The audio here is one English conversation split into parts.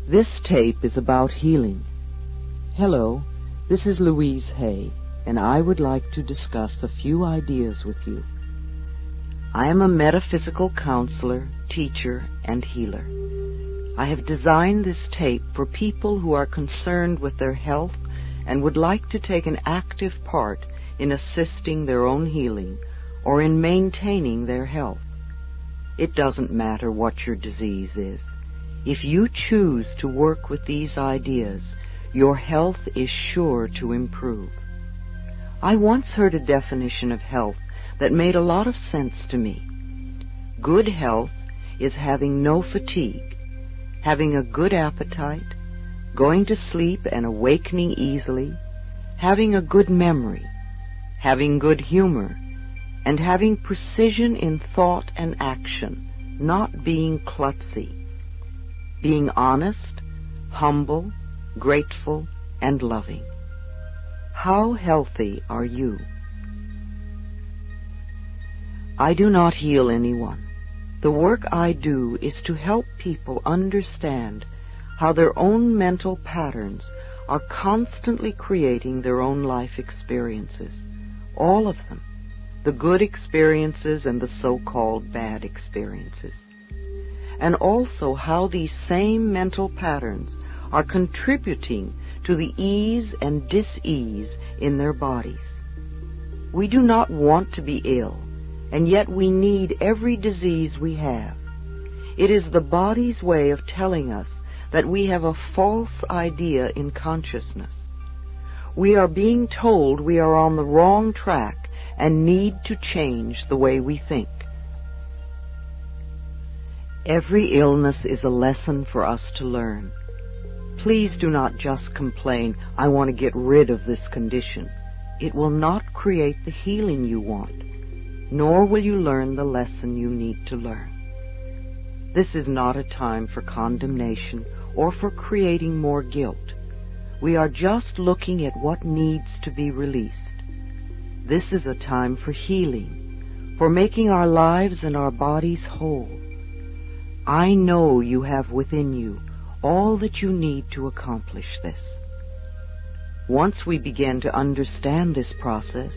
This tape is about healing. Hello, this is Louise Hay, and I would like to discuss a few ideas with you. I am a metaphysical counselor, teacher, and healer. I have designed this tape for people who are concerned with their health and would like to take an active part in assisting their own healing or in maintaining their health. It doesn't matter what your disease is. If you choose to work with these ideas, your health is sure to improve. I once heard a definition of health that made a lot of sense to me. Good health is having no fatigue, having a good appetite, going to sleep and awakening easily, having a good memory, having good humor, and having precision in thought and action, not being klutzy, being honest, humble, grateful, and loving. How healthy are you? I do not heal anyone. The work I do is to help people understand how their own mental patterns are constantly creating their own life experiences, all of them, the good experiences and the so-called bad experiences, and also how these same mental patterns are contributing to the ease and dis-ease in their bodies. We do not want to be ill, and yet we need every disease we have. It is the body's way of telling us that we have a false idea in consciousness. We are being told we are on the wrong track and need to change the way we think. Every illness is a lesson for us to learn. Please do not just complain, I want to get rid of this condition. It will not create the healing you want, nor will you learn the lesson you need to learn. This is not a time for condemnation or for creating more guilt. We are just looking at what needs to be released. This is a time for healing, for making our lives and our bodies whole. I know you have within you all that you need to accomplish this. Once we begin to understand this process,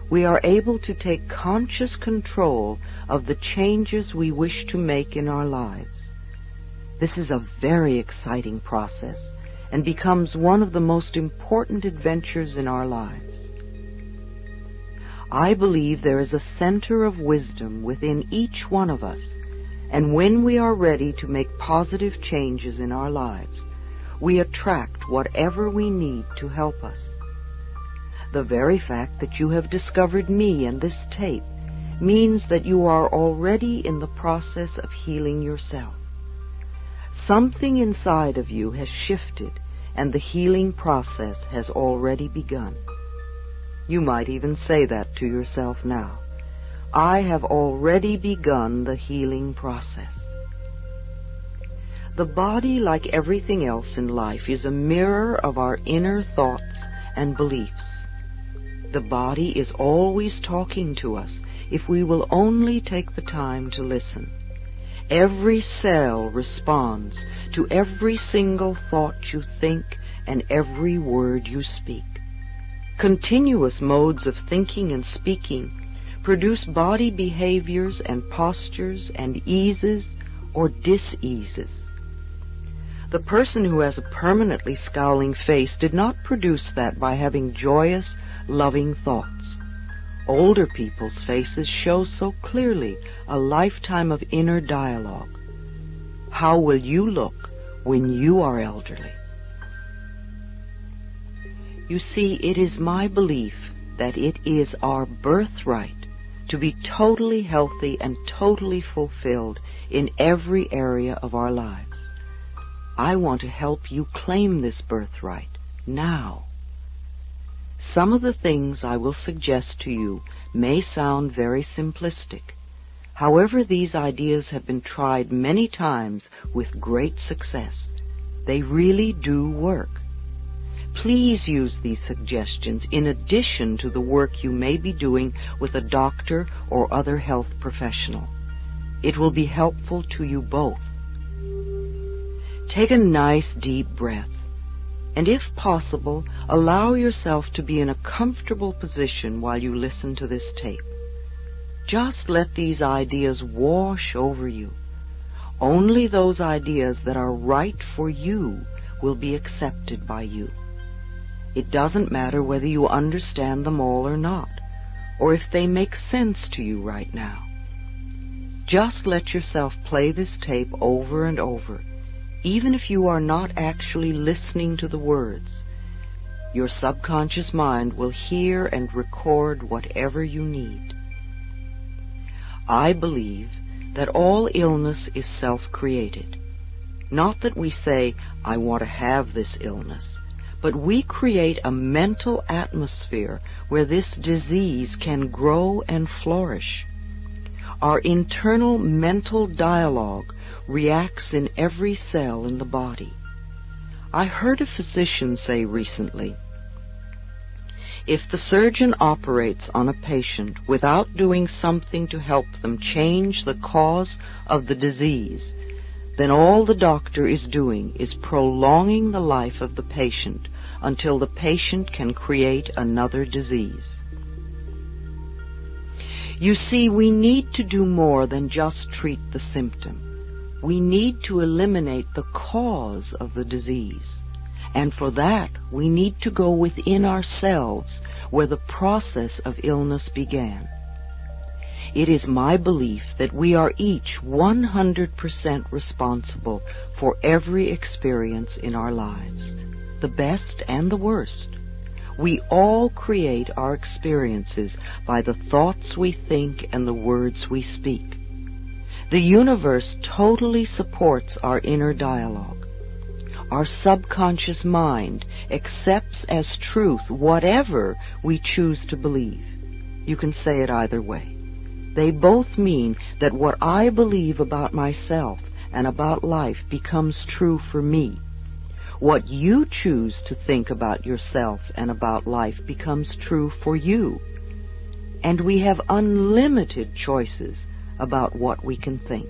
we are able to take conscious control of the changes we wish to make in our lives. This is a very exciting process and becomes one of the most important adventures in our lives. I believe there is a center of wisdom within each one of us, and when we are ready to make positive changes in our lives, we attract whatever we need to help us. The very fact that you have discovered me and this tape means that you are already in the process of healing yourself. Something inside of you has shifted, and the healing process has already begun. You might even say that to yourself now. I have already begun the healing process. The body, like everything else in life, is a mirror of our inner thoughts and beliefs. The body is always talking to us if we will only take the time to listen. Every cell responds to every single thought you think and every word you speak. Continuous modes of thinking and speaking produce body behaviors and postures and eases or dis-eases. The person who has a permanently scowling face did not produce that by having joyous, loving thoughts. Older people's faces show so clearly a lifetime of inner dialogue. How will you look when you are elderly? You see, it is my belief that it is our birthright to be totally healthy and totally fulfilled in every area of our lives. I want to help you claim this birthright now. Some of the things I will suggest to you may sound very simplistic. However, these ideas have been tried many times with great success. They really do work. Please use these suggestions in addition to the work you may be doing with a doctor or other health professional. It will be helpful to you both. Take a nice deep breath, and if possible, allow yourself to be in a comfortable position while you listen to this tape. Just let these ideas wash over you. Only those ideas that are right for you will be accepted by you. It doesn't matter whether you understand them all or not, or if they make sense to you right now. Just let yourself play this tape over and over, even if you are not actually listening to the words. Your subconscious mind will hear and record whatever you need. I believe that all illness is self-created. Not that we say, I want to have this illness, but we create a mental atmosphere where this disease can grow and flourish. Our internal mental dialogue reacts in every cell in the body. I heard a physician say recently, if the surgeon operates on a patient without doing something to help them change the cause of the disease, then all the doctor is doing is prolonging the life of the patient until the patient can create another disease. You see, we need to do more than just treat the symptom. We need to eliminate the cause of the disease. And for that, we need to go within ourselves where the process of illness began. It is my belief that we are each 100% responsible for every experience in our lives, the best and the worst. We all create our experiences by the thoughts we think and the words we speak. The universe totally supports our inner dialogue. Our subconscious mind accepts as truth whatever we choose to believe. You can say it either way. They both mean that what I believe about myself and about life becomes true for me. What you choose to think about yourself and about life becomes true for you. And we have unlimited choices about what we can think.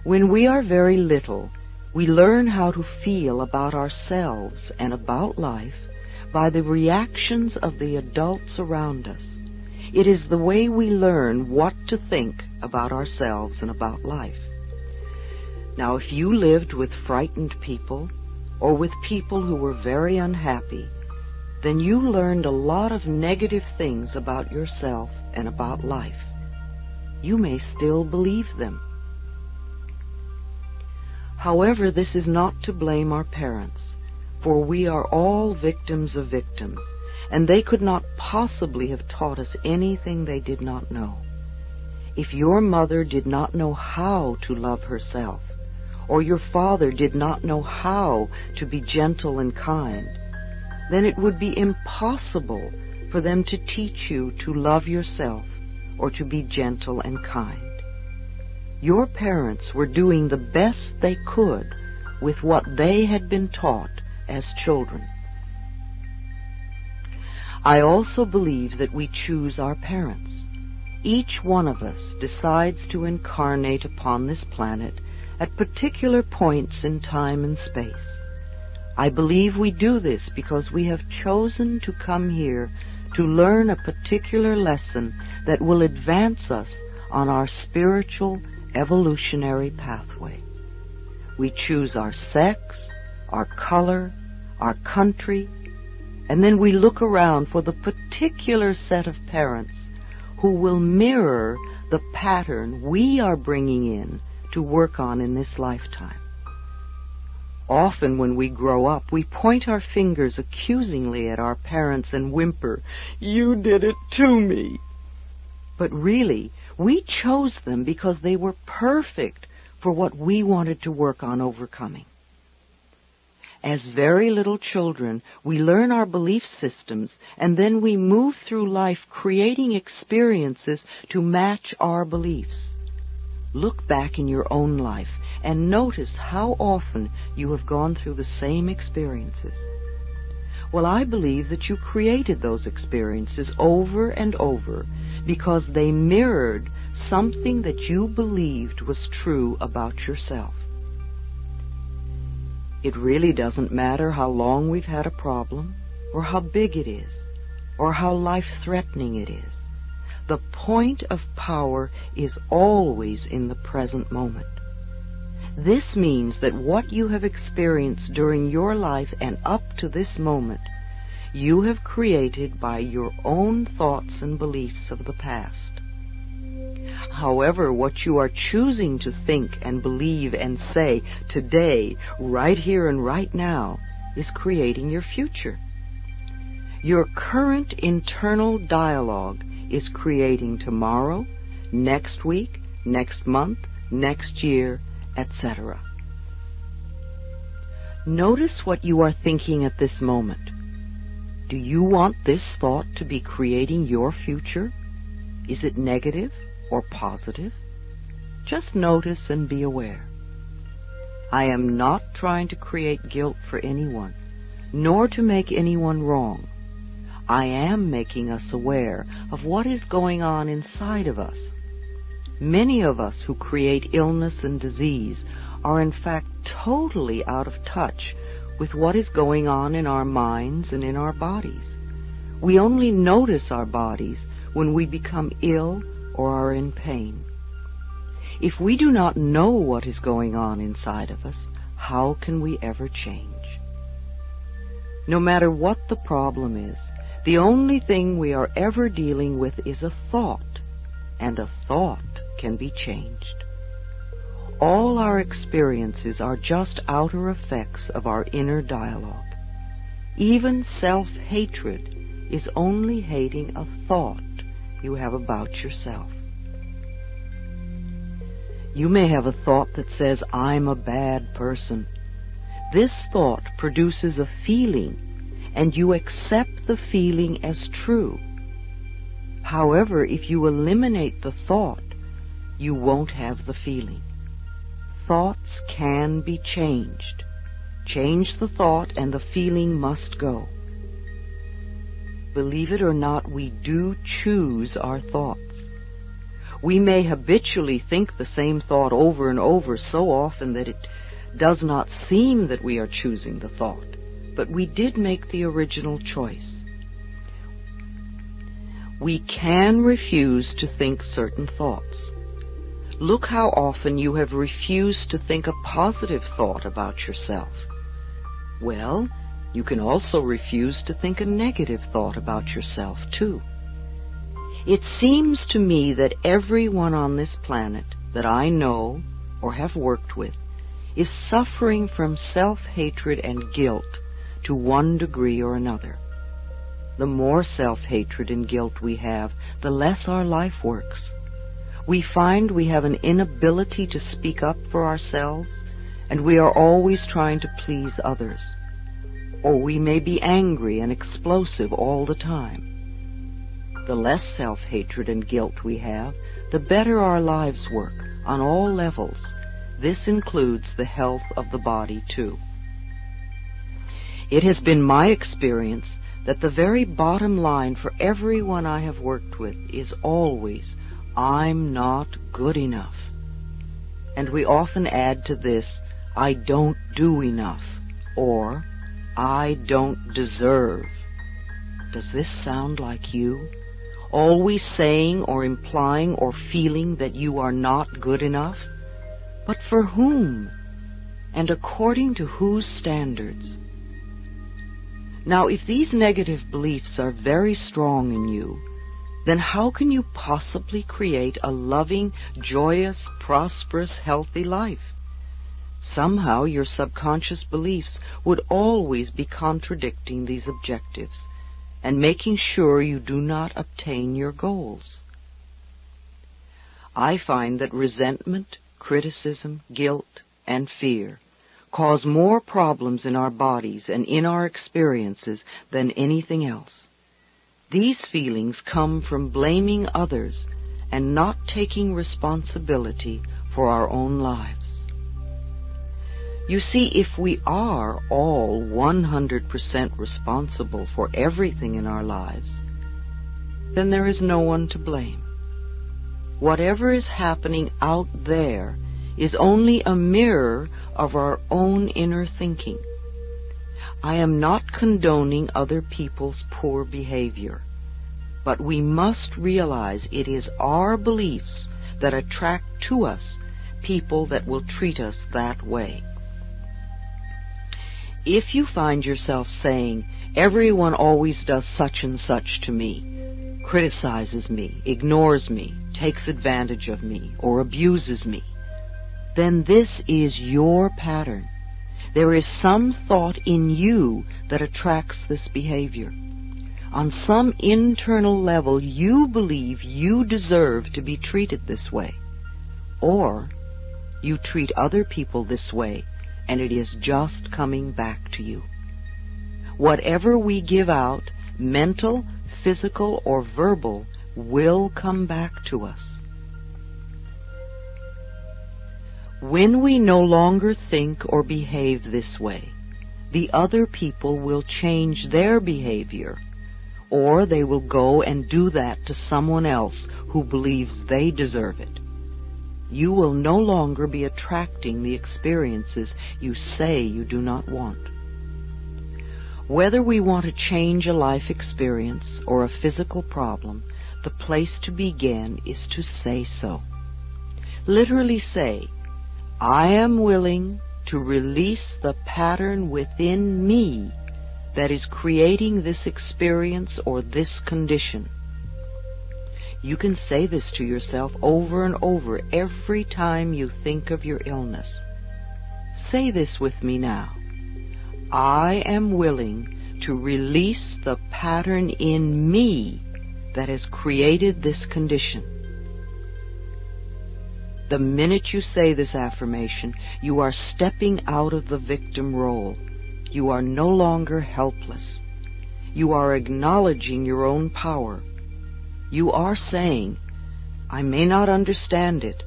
When we are very little, we learn how to feel about ourselves and about life by the reactions of the adults around us. It is the way we learn what to think about ourselves and about life. Now, if you lived with frightened people or with people who were very unhappy, then you learned a lot of negative things about yourself and about life. You may still believe them. However, this is not to blame our parents, for we are all victims of victims, and they could not possibly have taught us anything they did not know. If your mother did not know how to love herself, or your father did not know how to be gentle and kind, then it would be impossible for them to teach you to love yourself or to be gentle and kind. Your parents were doing the best they could with what they had been taught as children. I also believe that we choose our parents. Each one of us decides to incarnate upon this planet at particular points in time and space. I believe we do this because we have chosen to come here to learn a particular lesson that will advance us on our spiritual evolutionary pathway. We choose our sex, our color, our country, and then we look around for the particular set of parents who will mirror the pattern we are bringing in to work on in this lifetime. Often when we grow up, we point our fingers accusingly at our parents and whimper, "You did it to me." But really, we chose them because they were perfect for what we wanted to work on overcoming. As very little children, we learn our belief systems, and then we move through life creating experiences to match our beliefs. Look back in your own life and notice how often you have gone through the same experiences. Well, I believe that you created those experiences over and over because they mirrored something that you believed was true about yourself. It really doesn't matter how long we've had a problem, or how big it is, or how life-threatening it is. The point of power is always in the present moment. This means that what you have experienced during your life and up to this moment, you have created by your own thoughts and beliefs of the past. However, what you are choosing to think and believe and say today, right here and right now, is creating your future. Your current internal dialogue is creating tomorrow, next week, next month, next year, etc. Notice what you are thinking at this moment. Do you want this thought to be creating your future? Is it negative or positive? Just notice and be aware. I am not trying to create guilt for anyone, nor to make anyone wrong. I am making us aware of what is going on inside of us. Many of us who create illness and disease are in fact totally out of touch with what is going on in our minds and in our bodies. We only notice our bodies when we become ill or are in pain. If we do not know what is going on inside of us, how can we ever change? No matter what the problem is, the only thing we are ever dealing with is a thought, and a thought can be changed. All our experiences are just outer effects of our inner dialogue. Even self-hatred is only hating a thought you have about yourself. You may have a thought that says, I'm a bad person. This thought produces a feeling, and you accept the feeling as true. However, if you eliminate the thought, you won't have the feeling. Thoughts can be changed. Change the thought and the feeling must go. Believe it or not, we do choose our thoughts. We may habitually think the same thought over and over so often that it does not seem that we are choosing the thought, but we did make the original choice. We can refuse to think certain thoughts. Look how often you have refused to think a positive thought about yourself. Well, you can also refuse to think a negative thought about yourself, too. It seems to me that everyone on this planet that I know or have worked with is suffering from self-hatred and guilt to one degree or another. The more self-hatred and guilt we have, the less our life works. We find we have an inability to speak up for ourselves, and we are always trying to please others. Or we may be angry and explosive all the time. The less self-hatred and guilt we have, the better our lives work on all levels. This includes the health of the body, too. It has been my experience that the very bottom line for everyone I have worked with is always, I'm not good enough. And we often add to this, I don't do enough, or I don't deserve. Does this sound like you? Always saying or implying or feeling that you are not good enough? But for whom? And according to whose standards? Now, if these negative beliefs are very strong in you, then how can you possibly create a loving, joyous, prosperous, healthy life? Somehow your subconscious beliefs would always be contradicting these objectives and making sure you do not obtain your goals. I find that resentment, criticism, guilt, and fear cause more problems in our bodies and in our experiences than anything else. These feelings come from blaming others and not taking responsibility for our own lives. You see, if we are all 100% responsible for everything in our lives, then there is no one to blame. Whatever is happening out there is only a mirror of our own inner thinking. I am not condoning other people's poor behavior, but we must realize it is our beliefs that attract to us people that will treat us that way. If you find yourself saying, "Everyone always does such and such to me, criticizes me, ignores me, takes advantage of me, or abuses me," then this is your pattern. There is some thought in you that attracts this behavior. On some internal level, you believe you deserve to be treated this way, or you treat other people this way, and it is just coming back to you. Whatever we give out, mental, physical, or verbal, will come back to us. When we no longer think or behave this way, the other people will change their behavior, or they will go and do that to someone else who believes they deserve it. You will no longer be attracting the experiences you say you do not want. Whether we want to change a life experience or a physical problem, the place to begin is to say so. Literally say, "I am willing to release the pattern within me that is creating this experience or this condition." You can say this to yourself over and over every time you think of your illness. Say this with me now. I am willing to release the pattern in me that has created this condition. The minute you say this affirmation, you are stepping out of the victim role. You are no longer helpless. You are acknowledging your own power. You are saying, "I may not understand it,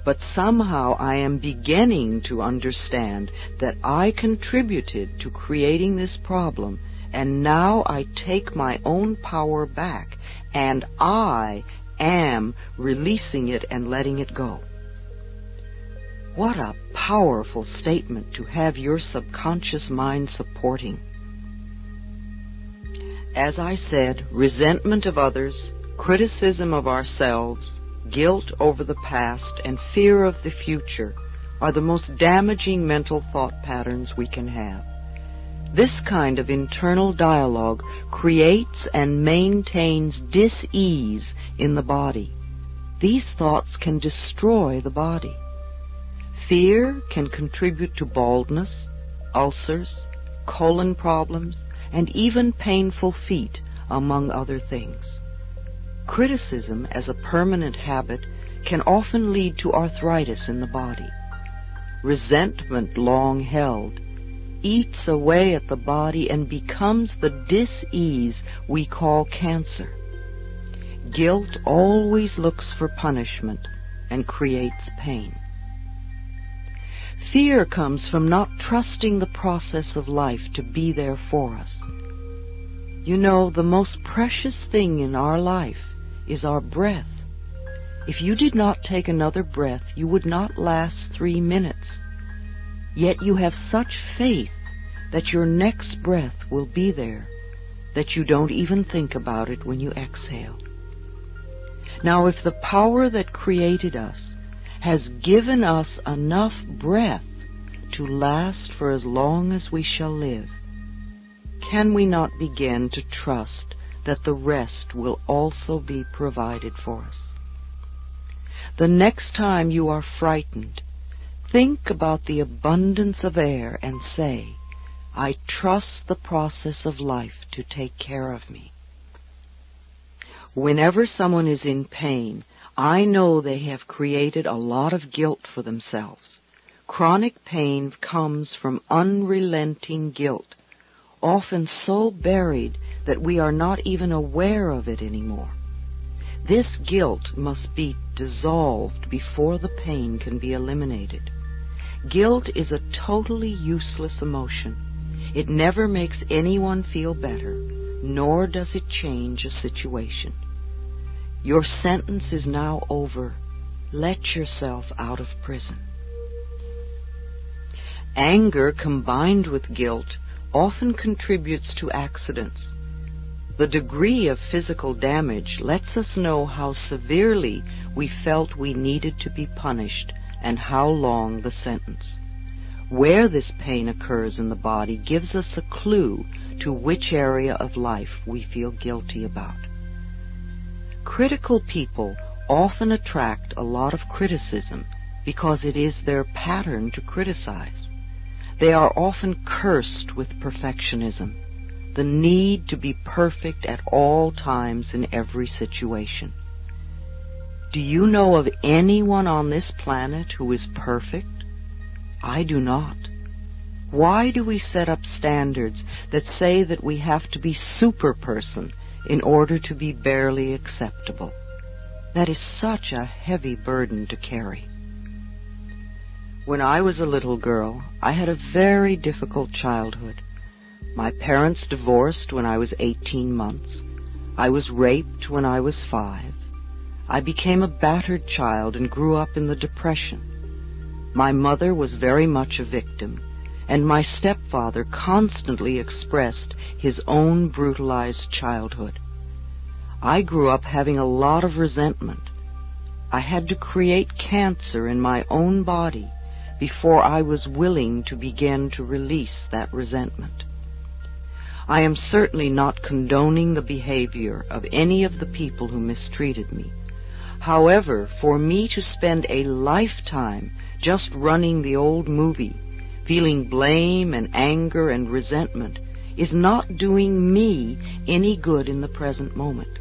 but somehow I am beginning to understand that I contributed to creating this problem, and now I take my own power back, and I am releasing it and letting it go." What a powerful statement to have your subconscious mind supporting. As I said, resentment of others, criticism of ourselves, guilt over the past, and fear of the future are the most damaging mental thought patterns we can have. This kind of internal dialogue creates and maintains dis-ease in the body. These thoughts can destroy the body. Fear can contribute to baldness, ulcers, colon problems, and even painful feet, among other things. Criticism, as a permanent habit, can often lead to arthritis in the body. Resentment, long held, eats away at the body and becomes the dis-ease we call cancer. Guilt always looks for punishment and creates pain. Fear comes from not trusting the process of life to be there for us. You know, the most precious thing in our life is our breath. If you did not take another breath, you would not last 3 minutes. Yet you have such faith that your next breath will be there, that you don't even think about it when you exhale. Now, if the power that created us has given us enough breath to last for as long as we shall live, can we not begin to trust that the rest will also be provided for us? The next time you are frightened, think about the abundance of air and say, "I trust the process of life to take care of me." Whenever someone is in pain, I know they have created a lot of guilt for themselves. Chronic pain comes from unrelenting guilt, often so buried that we are not even aware of it anymore. This guilt must be dissolved before the pain can be eliminated. Guilt is a totally useless emotion. It never makes anyone feel better, nor does it change a situation. Your sentence is now over. Let yourself out of prison. Anger combined with guilt often contributes to accidents. The degree of physical damage lets us know how severely we felt we needed to be punished and how long the sentence. Where this pain occurs in the body gives us a clue to which area of life we feel guilty about. Critical people often attract a lot of criticism because it is their pattern to criticize. They are often cursed with perfectionism, the need to be perfect at all times in every situation. Do you know of anyone on this planet who is perfect? I do not. Why do we set up standards that say that we have to be super person in order to be barely acceptable? That is such a heavy burden to carry. When I was a little girl, I had a very difficult childhood. My parents divorced when I was 18 months. I was raped when I was 5. I became a battered child and grew up in the Depression. My mother was very much a victim, and my stepfather constantly expressed his own brutalized childhood. I grew up having a lot of resentment. I had to create cancer in my own body before I was willing to begin to release that resentment. I am certainly not condoning the behavior of any of the people who mistreated me. However, for me to spend a lifetime just running the old movie, feeling blame and anger and resentment, is not doing me any good in the present moment.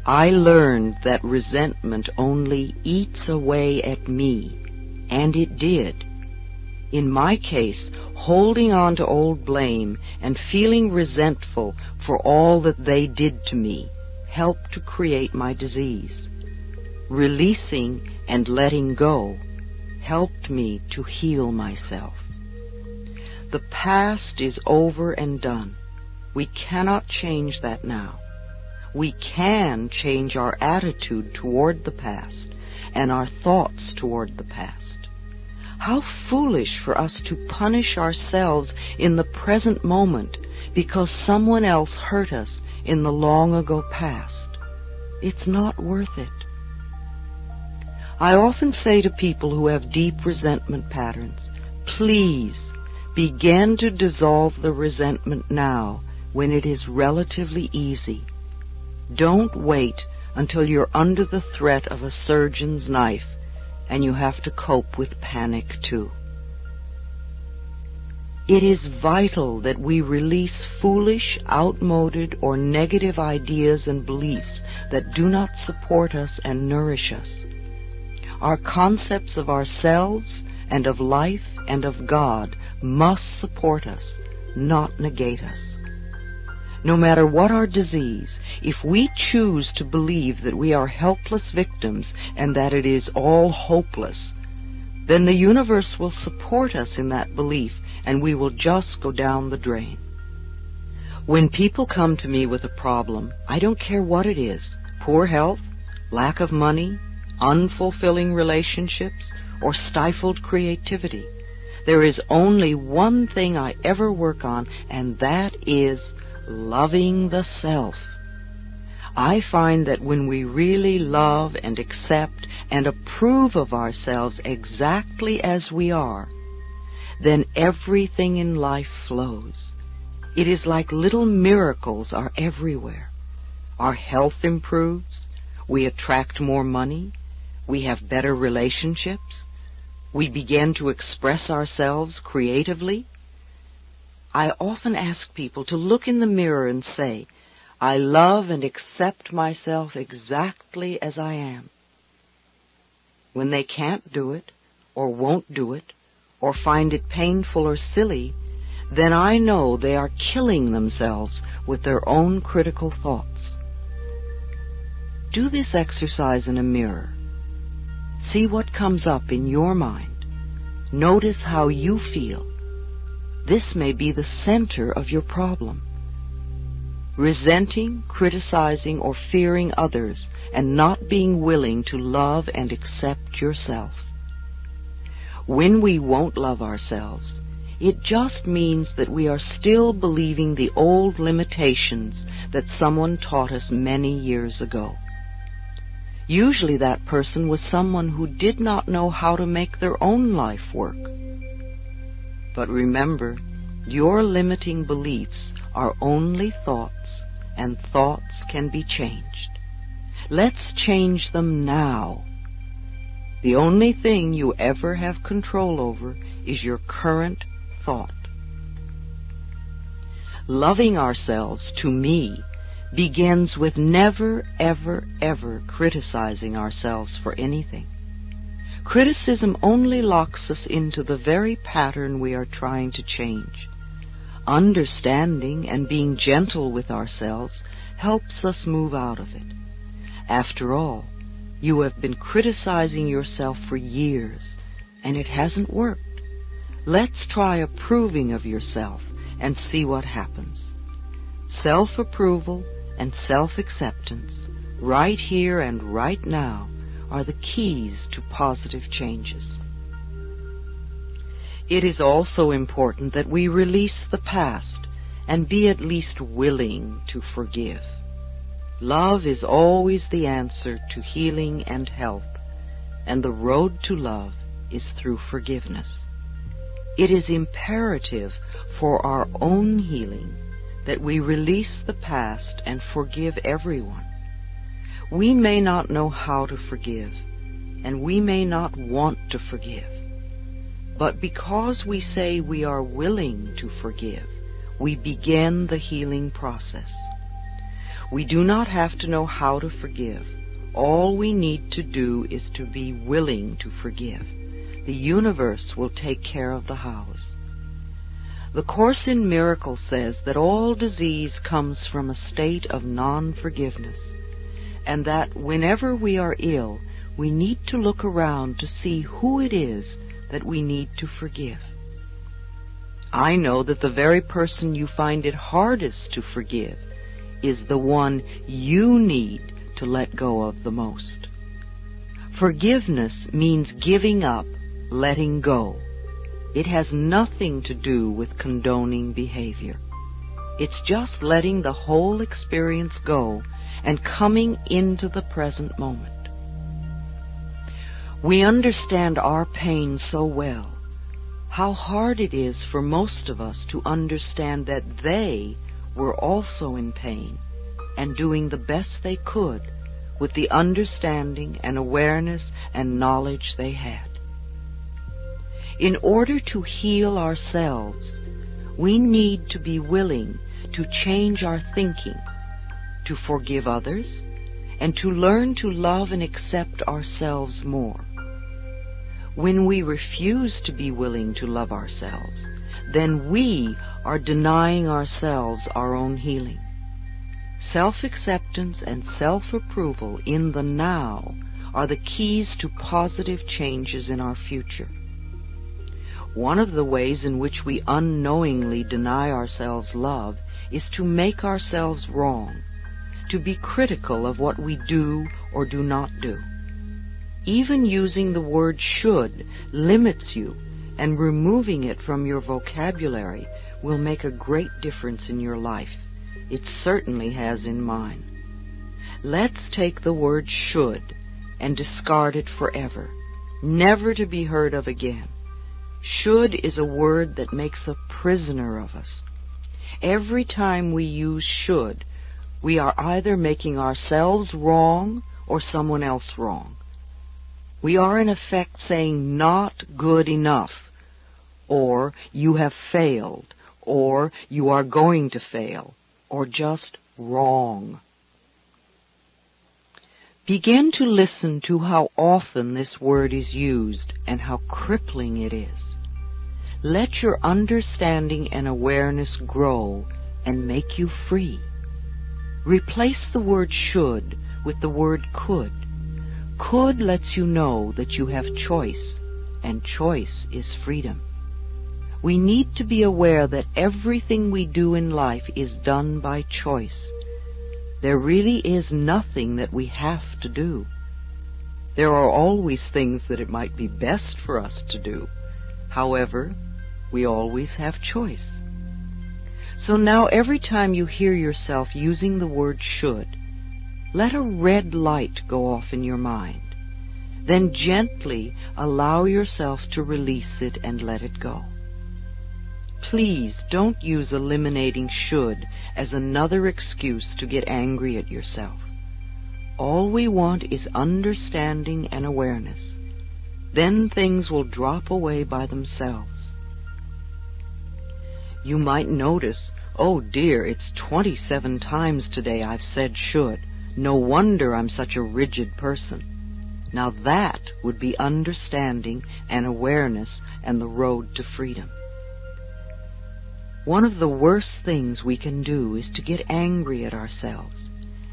I learned that resentment only eats away at me, and it did. In my case, holding on to old blame and feeling resentful for all that they did to me helped to create my disease. Releasing and letting go helped me to heal myself. The past is over and done. We cannot change that now. We can change our attitude toward the past and our thoughts toward the past. How foolish for us to punish ourselves in the present moment because someone else hurt us in the long ago past. It's not worth it. I often say to people who have deep resentment patterns, please begin to dissolve the resentment now when it is relatively easy. Don't wait until you're under the threat of a surgeon's knife and you have to cope with panic too. It is vital that we release foolish, outmoded, or negative ideas and beliefs that do not support us and nourish us. Our concepts of ourselves and of life and of God must support us, not negate us. No matter what our disease, if we choose to believe that we are helpless victims and that it is all hopeless, then the universe will support us in that belief and we will just go down the drain. When people come to me with a problem, I don't care what it is, poor health, lack of money, unfulfilling relationships, or stifled creativity. There is only one thing I ever work on, and that is loving the self. I find that when we really love and accept and approve of ourselves exactly as we are, then everything in life flows. It is like little miracles are everywhere. Our health improves, we attract more money, we have better relationships, we begin to express ourselves creatively. I often ask people to look in the mirror and say, I love and accept myself exactly as I am. When they can't do it, or won't do it, or find it painful or silly, then I know they are killing themselves with their own critical thoughts. Do this exercise in a mirror. See what comes up in your mind. Notice how you feel. This may be the center of your problem. Resenting, criticizing, or fearing others, and not being willing to love and accept yourself. When we won't love ourselves, it just means that we are still believing the old limitations that someone taught us many years ago. Usually that person was someone who did not know how to make their own life work. But remember, your limiting beliefs are only thoughts, and thoughts can be changed. Let's change them now. The only thing you ever have control over is your current thought. Loving ourselves, to me, begins with never, ever, ever criticizing ourselves for anything. Criticism only locks us into the very pattern we are trying to change. Understanding and being gentle with ourselves helps us move out of it. After all, you have been criticizing yourself for years, and it hasn't worked. Let's try approving of yourself and see what happens. Self-approval and self-acceptance, right here and right now, are the keys to positive changes. It is also important that we release the past and be at least willing to forgive. Love is always the answer to healing and health, and the road to love is through forgiveness. It is imperative for our own healing that we release the past and forgive everyone. We may not know how to forgive, and we may not want to forgive. But because we say we are willing to forgive, we begin the healing process. We do not have to know how to forgive. All we need to do is to be willing to forgive. The universe will take care of the hows. The Course in Miracles says that all disease comes from a state of non-forgiveness, and that whenever we are ill, we need to look around to see who it is that we need to forgive. I know that the very person you find it hardest to forgive is the one you need to let go of the most. Forgiveness means giving up, letting go. It has nothing to do with condoning behavior. It's just letting the whole experience go and coming into the present moment. We understand our pain so well. How hard it is for most of us to understand that they were also in pain and doing the best they could with the understanding and awareness and knowledge they had. In order to heal ourselves, we need to be willing to change our thinking, to forgive others, and to learn to love and accept ourselves more. When we refuse to be willing to love ourselves, then we are denying ourselves our own healing. Self-acceptance and self-approval in the now are the keys to positive changes in our future. One of the ways in which we unknowingly deny ourselves love is to make ourselves wrong, to be critical of what we do or do not do. Even using the word should limits you, and removing it from your vocabulary will make a great difference in your life. It certainly has in mine. Let's take the word should and discard it forever, never to be heard of again. Should is a word that makes a prisoner of us. Every time we use should, we are either making ourselves wrong or someone else wrong. We are in effect saying not good enough, or you have failed, or you are going to fail, or just wrong. Begin to listen to how often this word is used and how crippling it is. Let your understanding and awareness grow and make you free. Replace the word should with the word could. Could lets you know that you have choice, and choice is freedom. We need to be aware that everything we do in life is done by choice. There really is nothing that we have to do. There are always things that it might be best for us to do. However, we always have choice. So now every time you hear yourself using the word should, let a red light go off in your mind. Then gently allow yourself to release it and let it go. Please don't use eliminating should as another excuse to get angry at yourself. All we want is understanding and awareness. Then things will drop away by themselves. You might notice, oh dear, it's 27 times today I've said should. No wonder I'm such a rigid person. Now that would be understanding and awareness and the road to freedom. One of the worst things we can do is to get angry at ourselves.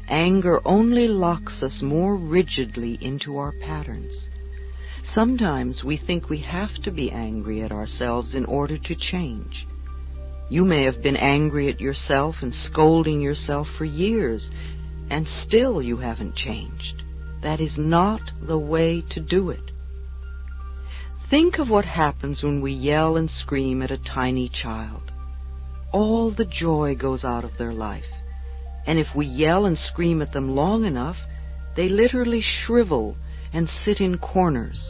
Anger only locks us more rigidly into our patterns. Sometimes we think we have to be angry at ourselves in order to change. You may have been angry at yourself and scolding yourself for years, and still you haven't changed. That is not the way to do it. Think of what happens when we yell and scream at a tiny child. All the joy goes out of their life. And if we yell and scream at them long enough, they literally shrivel and sit in corners,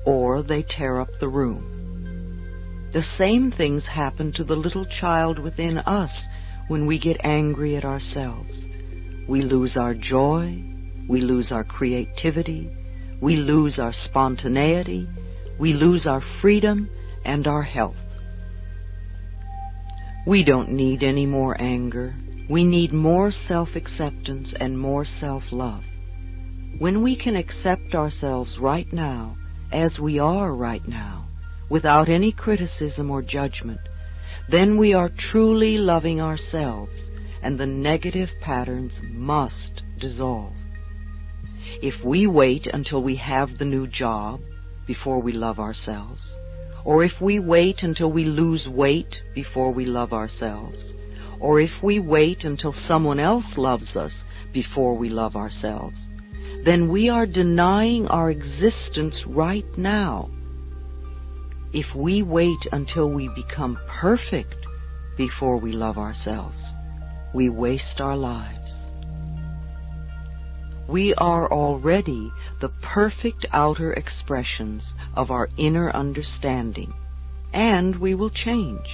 or they tear up the room. The same things happen to the little child within us when we get angry at ourselves. We lose our joy, we lose our creativity, we lose our spontaneity, we lose our freedom and our health. We don't need any more anger. We need more self-acceptance and more self-love. When we can accept ourselves right now, as we are right now, without any criticism or judgment, then we are truly loving ourselves, and the negative patterns must dissolve. If we wait until we have the new job before we love ourselves, or if we wait until we lose weight before we love ourselves, or if we wait until someone else loves us before we love ourselves, then we are denying our existence right now. If we wait until we become perfect before we love ourselves, we waste our lives. We are already the perfect outer expressions of our inner understanding, and we will change.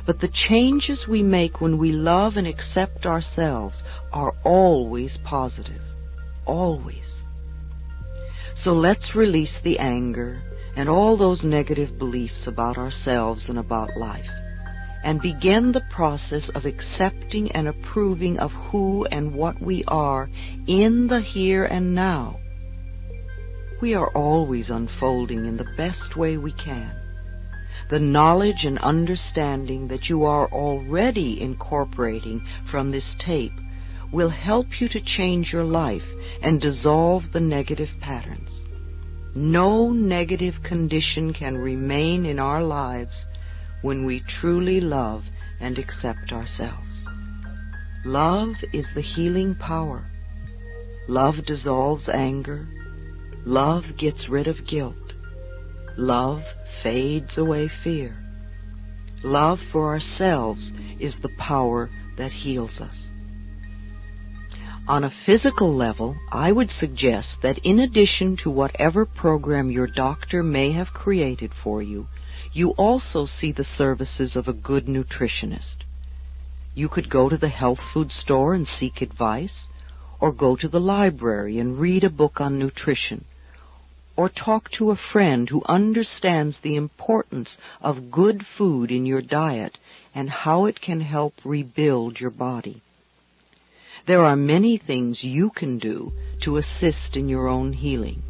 But the changes we make when we love and accept ourselves are always positive. Always. So let's release the anger and all those negative beliefs about ourselves and about life, and begin the process of accepting and approving of who and what we are in the here and now. We are always unfolding in the best way we can. The knowledge and understanding that you are already incorporating from this tape will help you to change your life and dissolve the negative patterns. No negative condition can remain in our lives when we truly love and accept ourselves. Love is the healing power. Love dissolves anger. Love gets rid of guilt. Love fades away fear. Love for ourselves is the power that heals us. On a physical level, I would suggest that in addition to whatever program your doctor may have created for you, you also see the services of a good nutritionist. You could go to the health food store and seek advice, or go to the library and read a book on nutrition, or talk to a friend who understands the importance of good food in your diet and how it can help rebuild your body. There are many things you can do to assist in your own healing.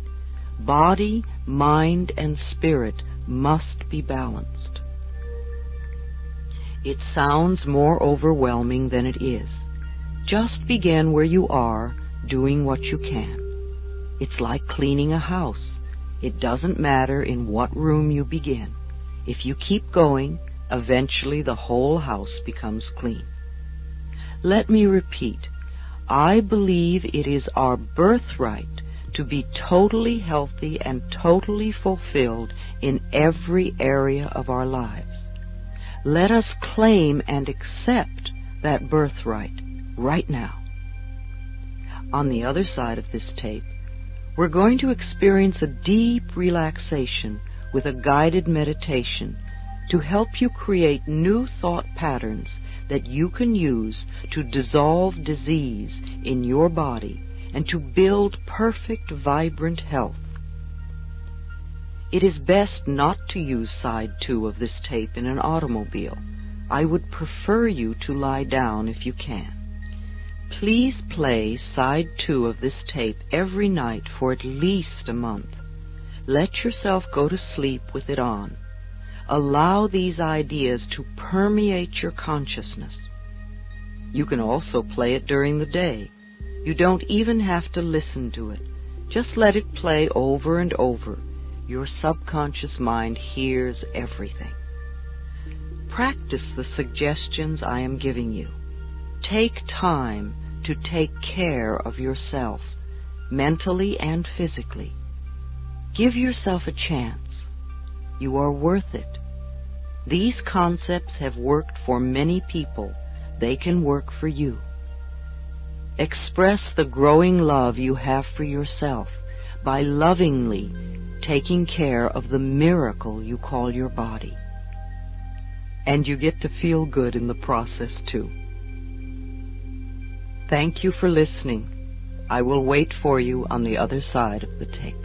Body, mind, and spirit must be balanced. It sounds more overwhelming than it is. Just begin where you are, doing what you can. It's like cleaning a house. It doesn't matter in what room you begin. If you keep going, eventually the whole house becomes clean. Let me repeat. I believe it is our birthright to be totally healthy and totally fulfilled in every area of our lives. Let us claim and accept that birthright right now. On the other side of this tape, we're going to experience a deep relaxation with a guided meditation to help you create new thought patterns that you can use to dissolve disease in your body and to build perfect, vibrant health. It is best not to use side 2 of this tape in an automobile. I would prefer you to lie down if you can. Please play side 2 of this tape every night for at least a month. Let yourself go to sleep with it on. Allow these ideas to permeate your consciousness. You can also play it during the day. You don't even have to listen to it. Just let it play over and over. Your subconscious mind hears everything. Practice the suggestions I am giving you. Take time to take care of yourself, mentally and physically. Give yourself a chance. You are worth it. These concepts have worked for many people. They can work for you. Express the growing love you have for yourself by lovingly taking care of the miracle you call your body. And you get to feel good in the process too. Thank you for listening. I will wait for you on the other side of the tape.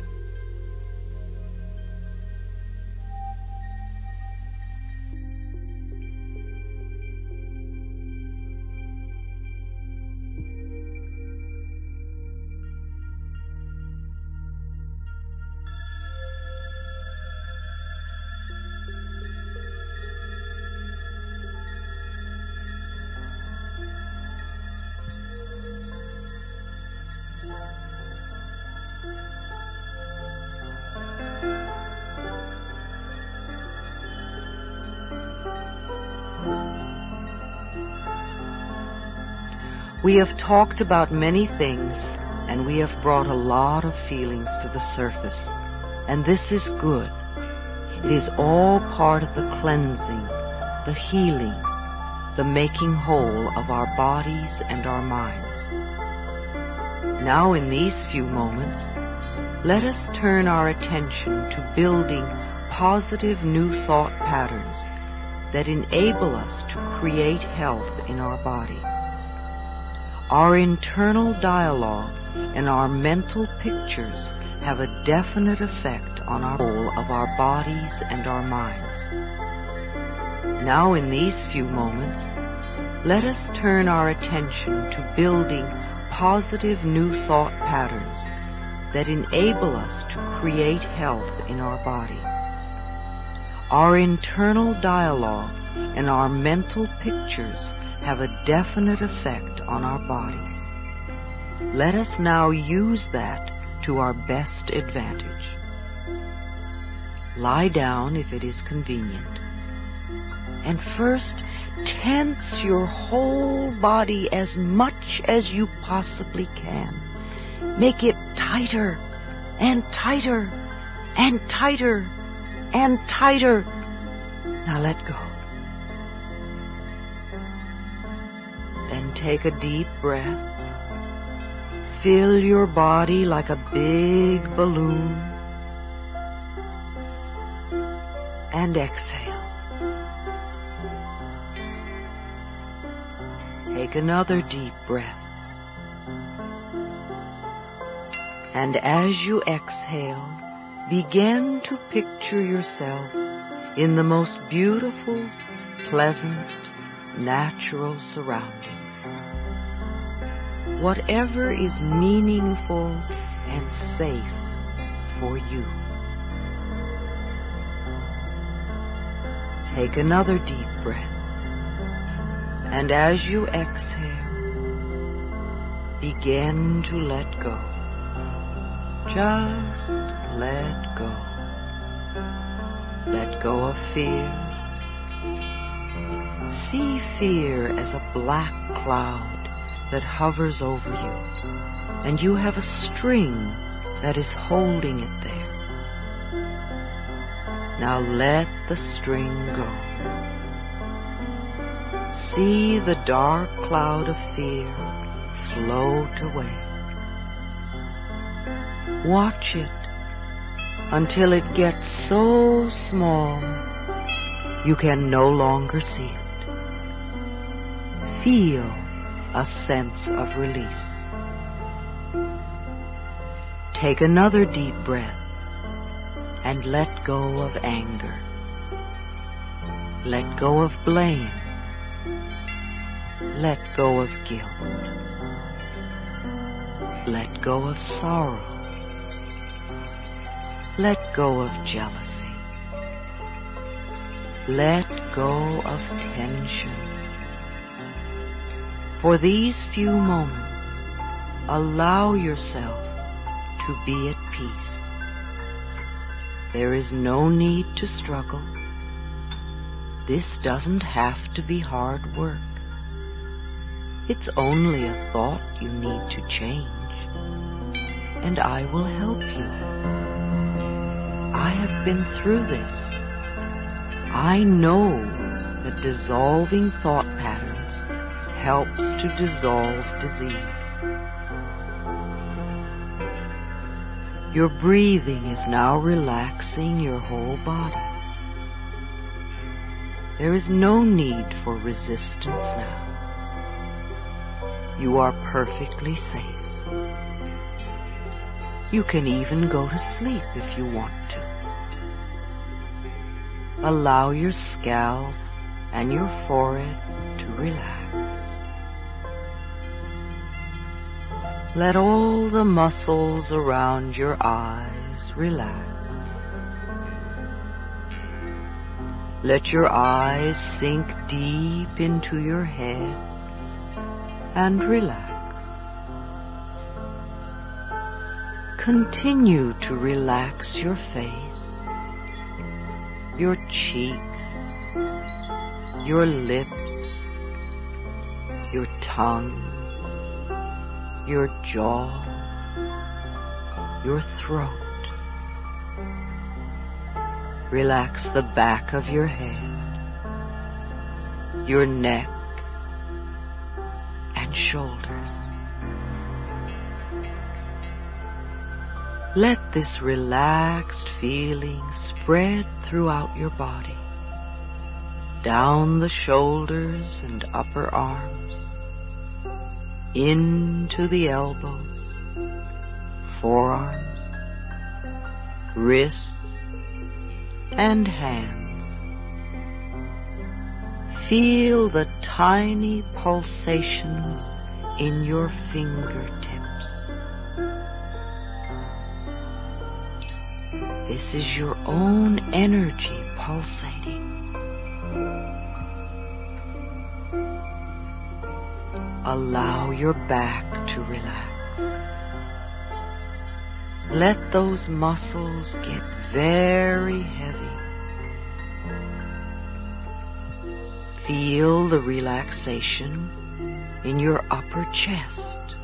We have talked about many things, and we have brought a lot of feelings to the surface, and this is good. It is all part of the cleansing, the healing, the making whole of our bodies and our minds. Now, in these few moments, let us turn our attention to building positive new thought patterns that enable us to create health in our bodies. Our internal dialogue and our mental pictures have a definite effect on our whole of our bodies and our minds. Now, in these few moments, let us turn our attention to building positive new thought patterns that enable us to create health in our bodies. Our internal dialogue and our mental pictures have a definite effect on our bodies. Let us now use that to our best advantage. Lie down if it is convenient. And first, tense your whole body as much as you possibly can. Make it tighter and tighter and tighter and tighter. Now let go. Then take a deep breath. Fill your body like a big balloon. And exhale. Take another deep breath. And as you exhale, begin to picture yourself in the most beautiful, pleasant, natural surroundings. Whatever is meaningful and safe for you. Take another deep breath. And as you exhale, begin to let go. Just let go. Let go of fear. See fear as a black cloud that hovers over you, and you have a string that is holding it there. Now let the string go. See the dark cloud of fear float away. Watch it until it gets so small you can no longer see it. Feel a sense of release. Take another deep breath and let go of anger. Let go of blame. Let go of guilt. Let go of sorrow. Let go of jealousy. Let go of tension. For these few moments, allow yourself to be at peace. There is no need to struggle. This doesn't have to be hard work. It's only a thought you need to change, and I will help you. I have been through this. I know that dissolving thought patterns helps to dissolve disease. Your breathing is now relaxing your whole body. There is no need for resistance now. You are perfectly safe. You can even go to sleep if you want to. Allow your scalp and your forehead to relax. Let all the muscles around your eyes relax. Let your eyes sink deep into your head and relax. Continue to relax your face, your cheeks, your lips, your tongue, your jaw, your throat. Relax the back of your head, your neck, and shoulders. Let this relaxed feeling spread throughout your body, down the shoulders and upper arms, into the elbows, forearms, wrists, and hands. Feel the tiny pulsations in your fingertips. This is your own energy pulsating. Allow your back to relax. Let those muscles get very heavy. Feel the relaxation in your upper chest,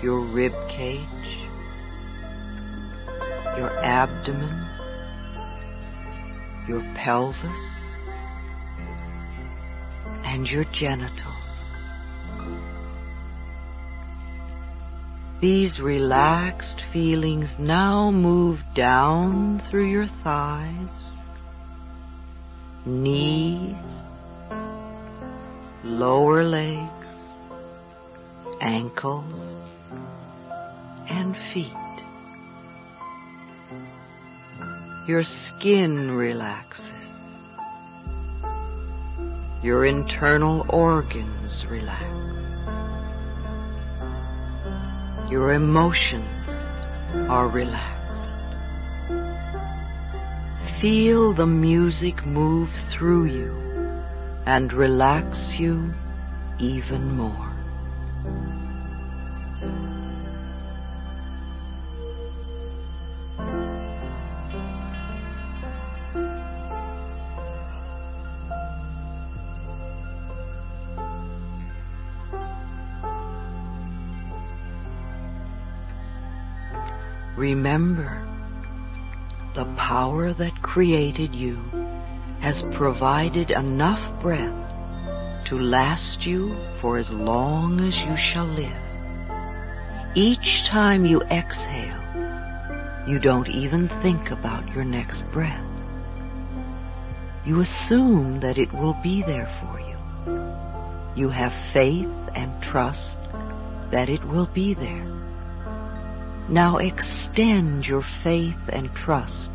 your rib cage, your abdomen, your pelvis, and your genitals. These relaxed feelings now move down through your thighs, knees, lower legs, ankles, and feet. Your skin relaxes. Your internal organs relax. Your emotions are relaxed. Feel the music move through you and relax you even more. Remember, the power that created you has provided enough breath to last you for as long as you shall live. Each time you exhale, you don't even think about your next breath. You assume that it will be there for you. You have faith and trust that it will be there. Now extend your faith and trust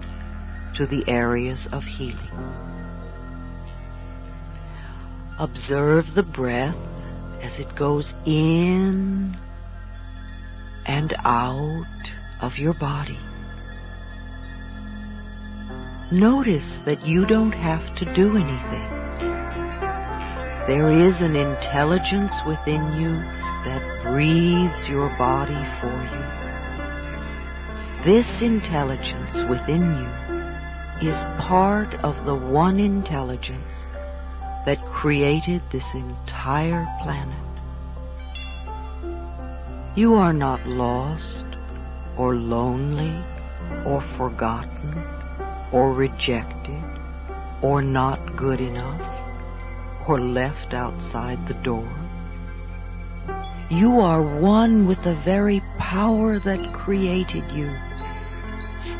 to the areas of healing. Observe the breath as it goes in and out of your body. Notice that you don't have to do anything. There is an intelligence within you that breathes your body for you. This intelligence within you is part of the one intelligence that created this entire planet. You are not lost or lonely or forgotten or rejected or not good enough or left outside the door. You are one with the very power that created you,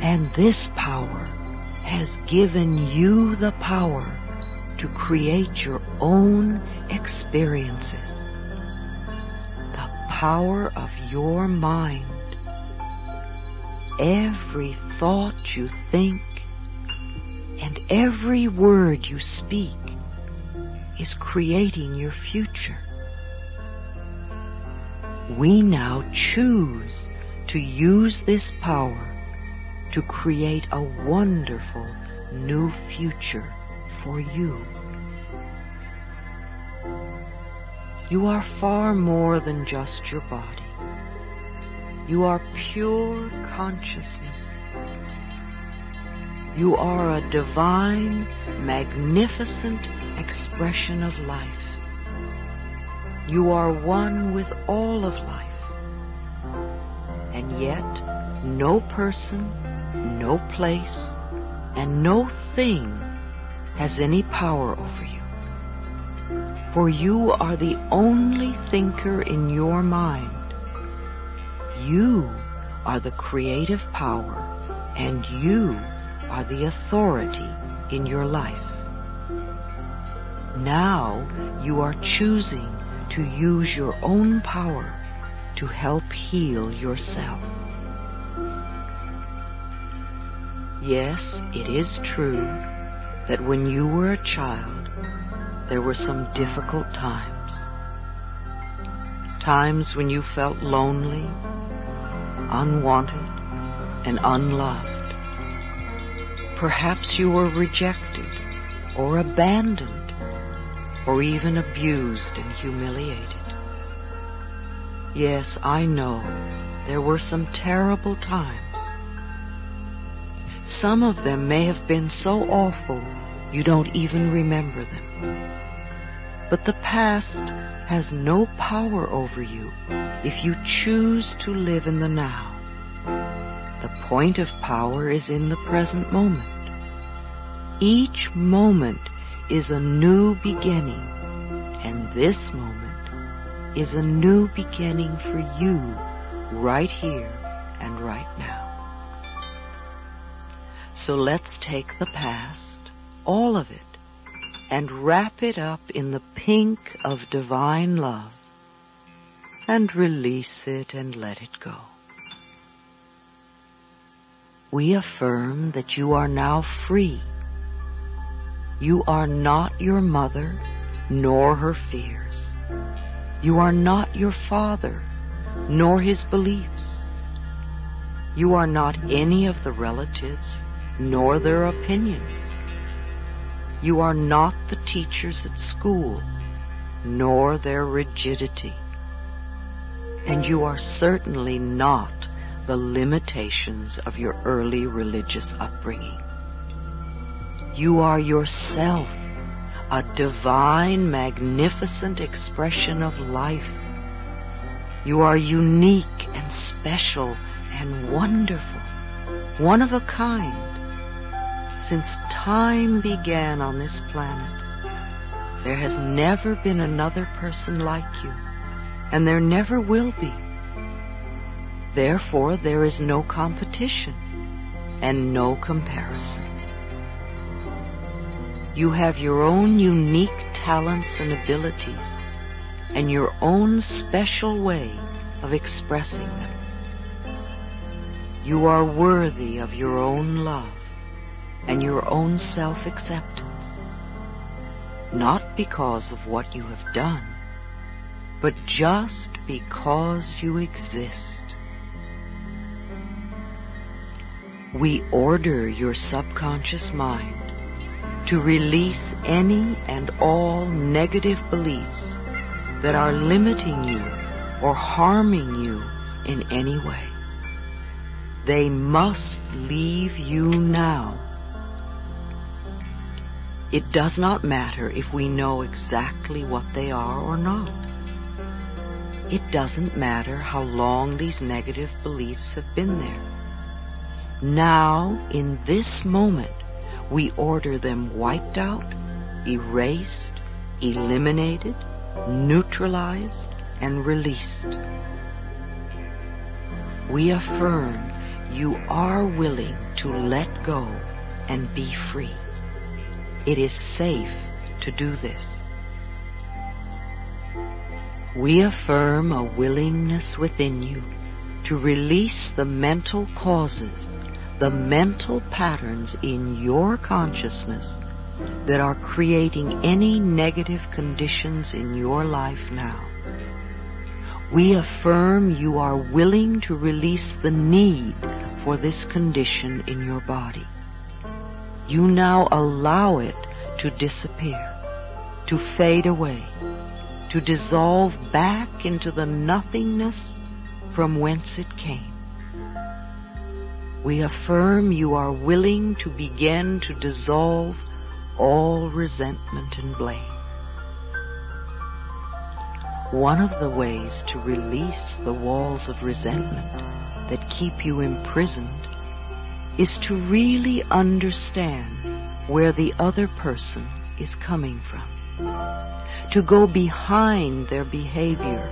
and this power has given you the power to create your own experiences. The power of your mind. Every thought you think and every word you speak is creating your future. We now choose to use this power to create a wonderful new future for you. You are far more than just your body. You are pure consciousness. You are a divine, magnificent expression of life. You are one with all of life. And yet, no person, no place, and no thing has any power over you. For you are the only thinker in your mind. You are the creative power, and you are the authority in your life. Now you are choosing to use your own power to help heal yourself. Yes, it is true that when you were a child, there were some difficult times. Times when you felt lonely, unwanted, and unloved. Perhaps you were rejected or abandoned or even abused and humiliated. Yes, I know there were some terrible times. Some of them may have been so awful you don't even remember them. But the past has no power over you if you choose to live in the now. The point of power is in the present moment. Each moment is a new beginning, and this moment is a new beginning for you right here and right now. So let's take the past, all of it, and wrap it up in the pink of divine love, and release it and let it go. We affirm that you are now free. You are not your mother, nor her fears. You are not your father, nor his beliefs. You are not any of the relatives, nor their opinions. You are not the teachers at school, nor their rigidity. And you are certainly not the limitations of your early religious upbringing. You are yourself, a divine, magnificent expression of life. You are unique and special and wonderful, one of a kind. Since time began on this planet, there has never been another person like you, and there never will be. Therefore, there is no competition and no comparison. You have your own unique talents and abilities, and your own special way of expressing them. You are worthy of your own love and your own self-acceptance, not because of what you have done, but just because you exist. We order your subconscious mind to release any and all negative beliefs that are limiting you or harming you in any way. They must leave you now. It does not matter if we know exactly what they are or not. It doesn't matter how long these negative beliefs have been there. Now, in this moment, we order them wiped out, erased, eliminated, neutralized, and released. We affirm you are willing to let go and be free. It is safe to do this. We affirm a willingness within you to release the mental causes, the mental patterns in your consciousness that are creating any negative conditions in your life now. We affirm you are willing to release the need for this condition in your body. You now allow it to disappear, to fade away, to dissolve back into the nothingness from whence it came. We affirm you are willing to begin to dissolve all resentment and blame. One of the ways to release the walls of resentment that keep you imprisoned is to really understand where the other person is coming from, to go behind their behavior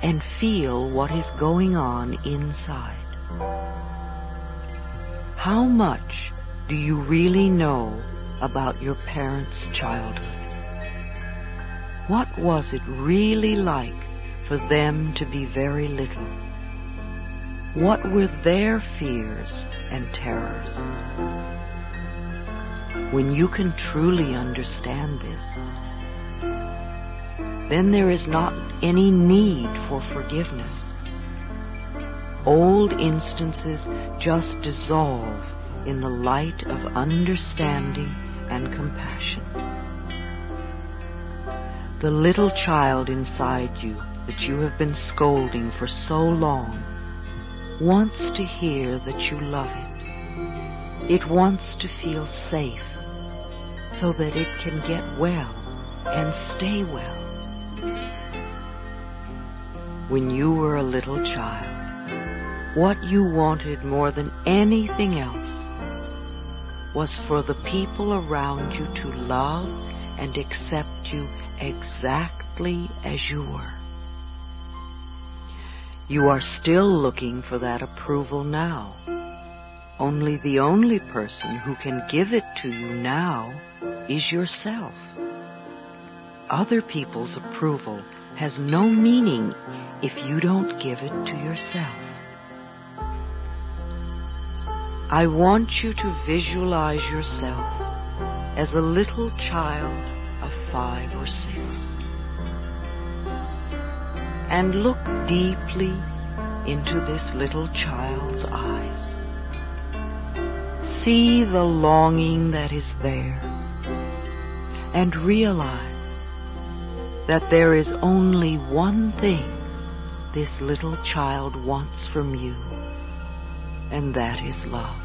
and feel what is going on inside. How much do you really know about your parents' childhood? What was it really like for them to be very little? What were their fears and terrors? When you can truly understand this, then there is not any need for forgiveness. Old instances just dissolve in the light of understanding and compassion. The little child inside you that you have been scolding for so long wants to hear that you love it. It wants to feel safe so that it can get well and stay well. When you were a little child, what you wanted more than anything else was for the people around you to love and accept you exactly as you were. You are still looking for that approval now. Only the only person who can give it to you now is yourself. Other people's approval has no meaning if you don't give it to yourself. I want you to visualize yourself as a little child of 5 or 6. And look deeply into this little child's eyes. See the longing that is there, and realize that there is only one thing this little child wants from you, and that is love.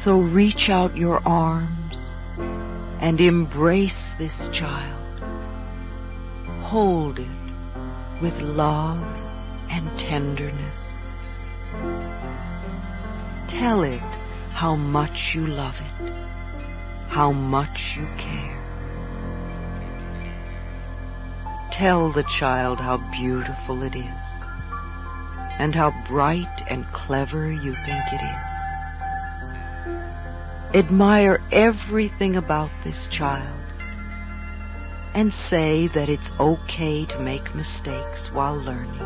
So reach out your arms and embrace this child. Hold it with love and tenderness. Tell it how much you love it, how much you care. Tell the child how beautiful it is, and how bright and clever you think it is. Admire everything about this child, and say that it's okay to make mistakes while learning.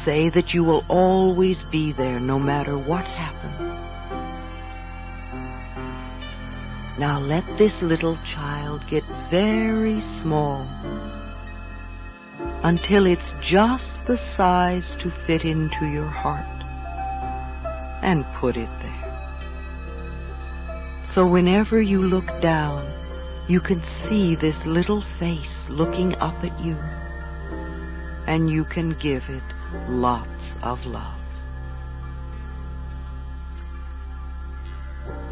Say that you will always be there no matter what happens. Now let this little child get very small until it's just the size to fit into your heart, and put it there. So whenever you look down, you can see this little face looking up at you, and you can give it lots of love.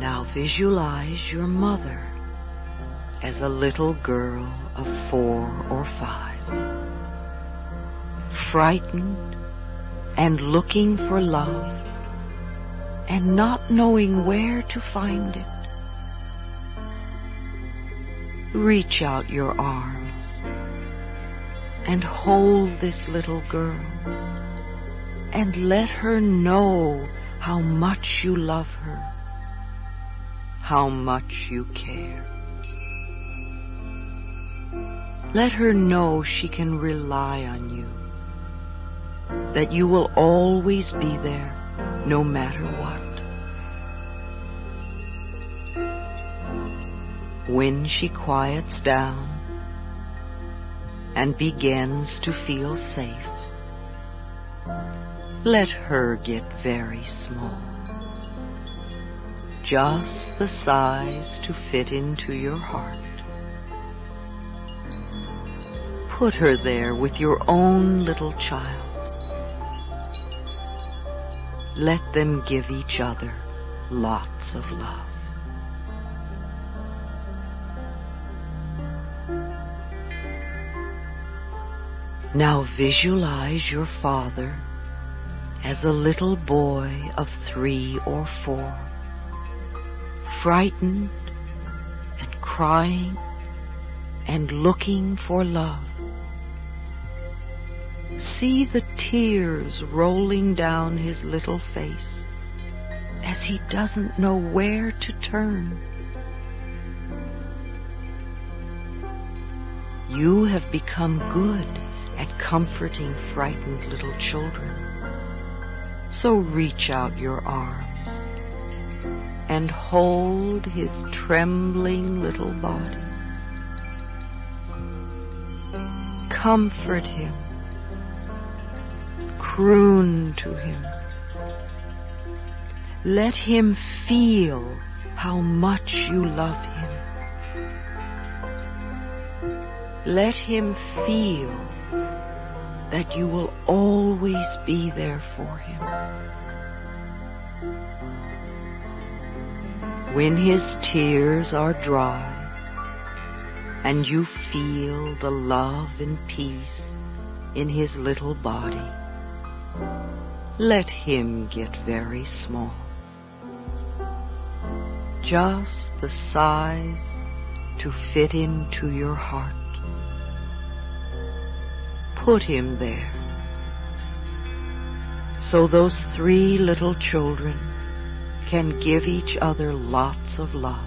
Now visualize your mother as a little girl of 4 or 5, frightened and looking for love and not knowing where to find it. Reach out your arms and hold this little girl and let her know how much you love her, how much you care. Let her know she can rely on you, that you will always be there no matter what. When she quiets down and begins to feel safe, let her get very small, just the size to fit into your heart. Put her there with your own little child. Let them give each other lots of love. Now visualize your father as a little boy of 3 or 4, frightened and crying and looking for love. See the tears rolling down his little face as he doesn't know where to turn. You have become good at comforting frightened little children. So reach out your arms and hold his trembling little body. Comfort him. Croon to him. Let him feel how much you love him. Let him feel that you will always be there for him. When his tears are dry and you feel the love and peace in his little body, let him get very small, just the size to fit into your heart. Put him there, so those 3 little children can give each other lots of love,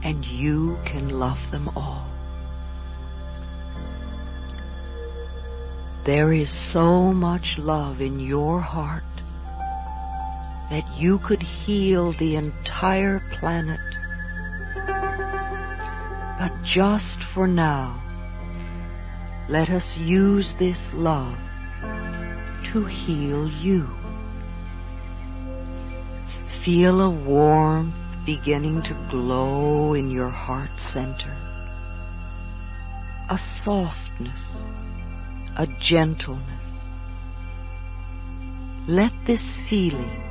and you can love them all. There is so much love in your heart that you could heal the entire planet. But just for now, let us use this love to heal you. Feel a warmth beginning to glow in your heart center, a softness, a gentleness. Let this feeling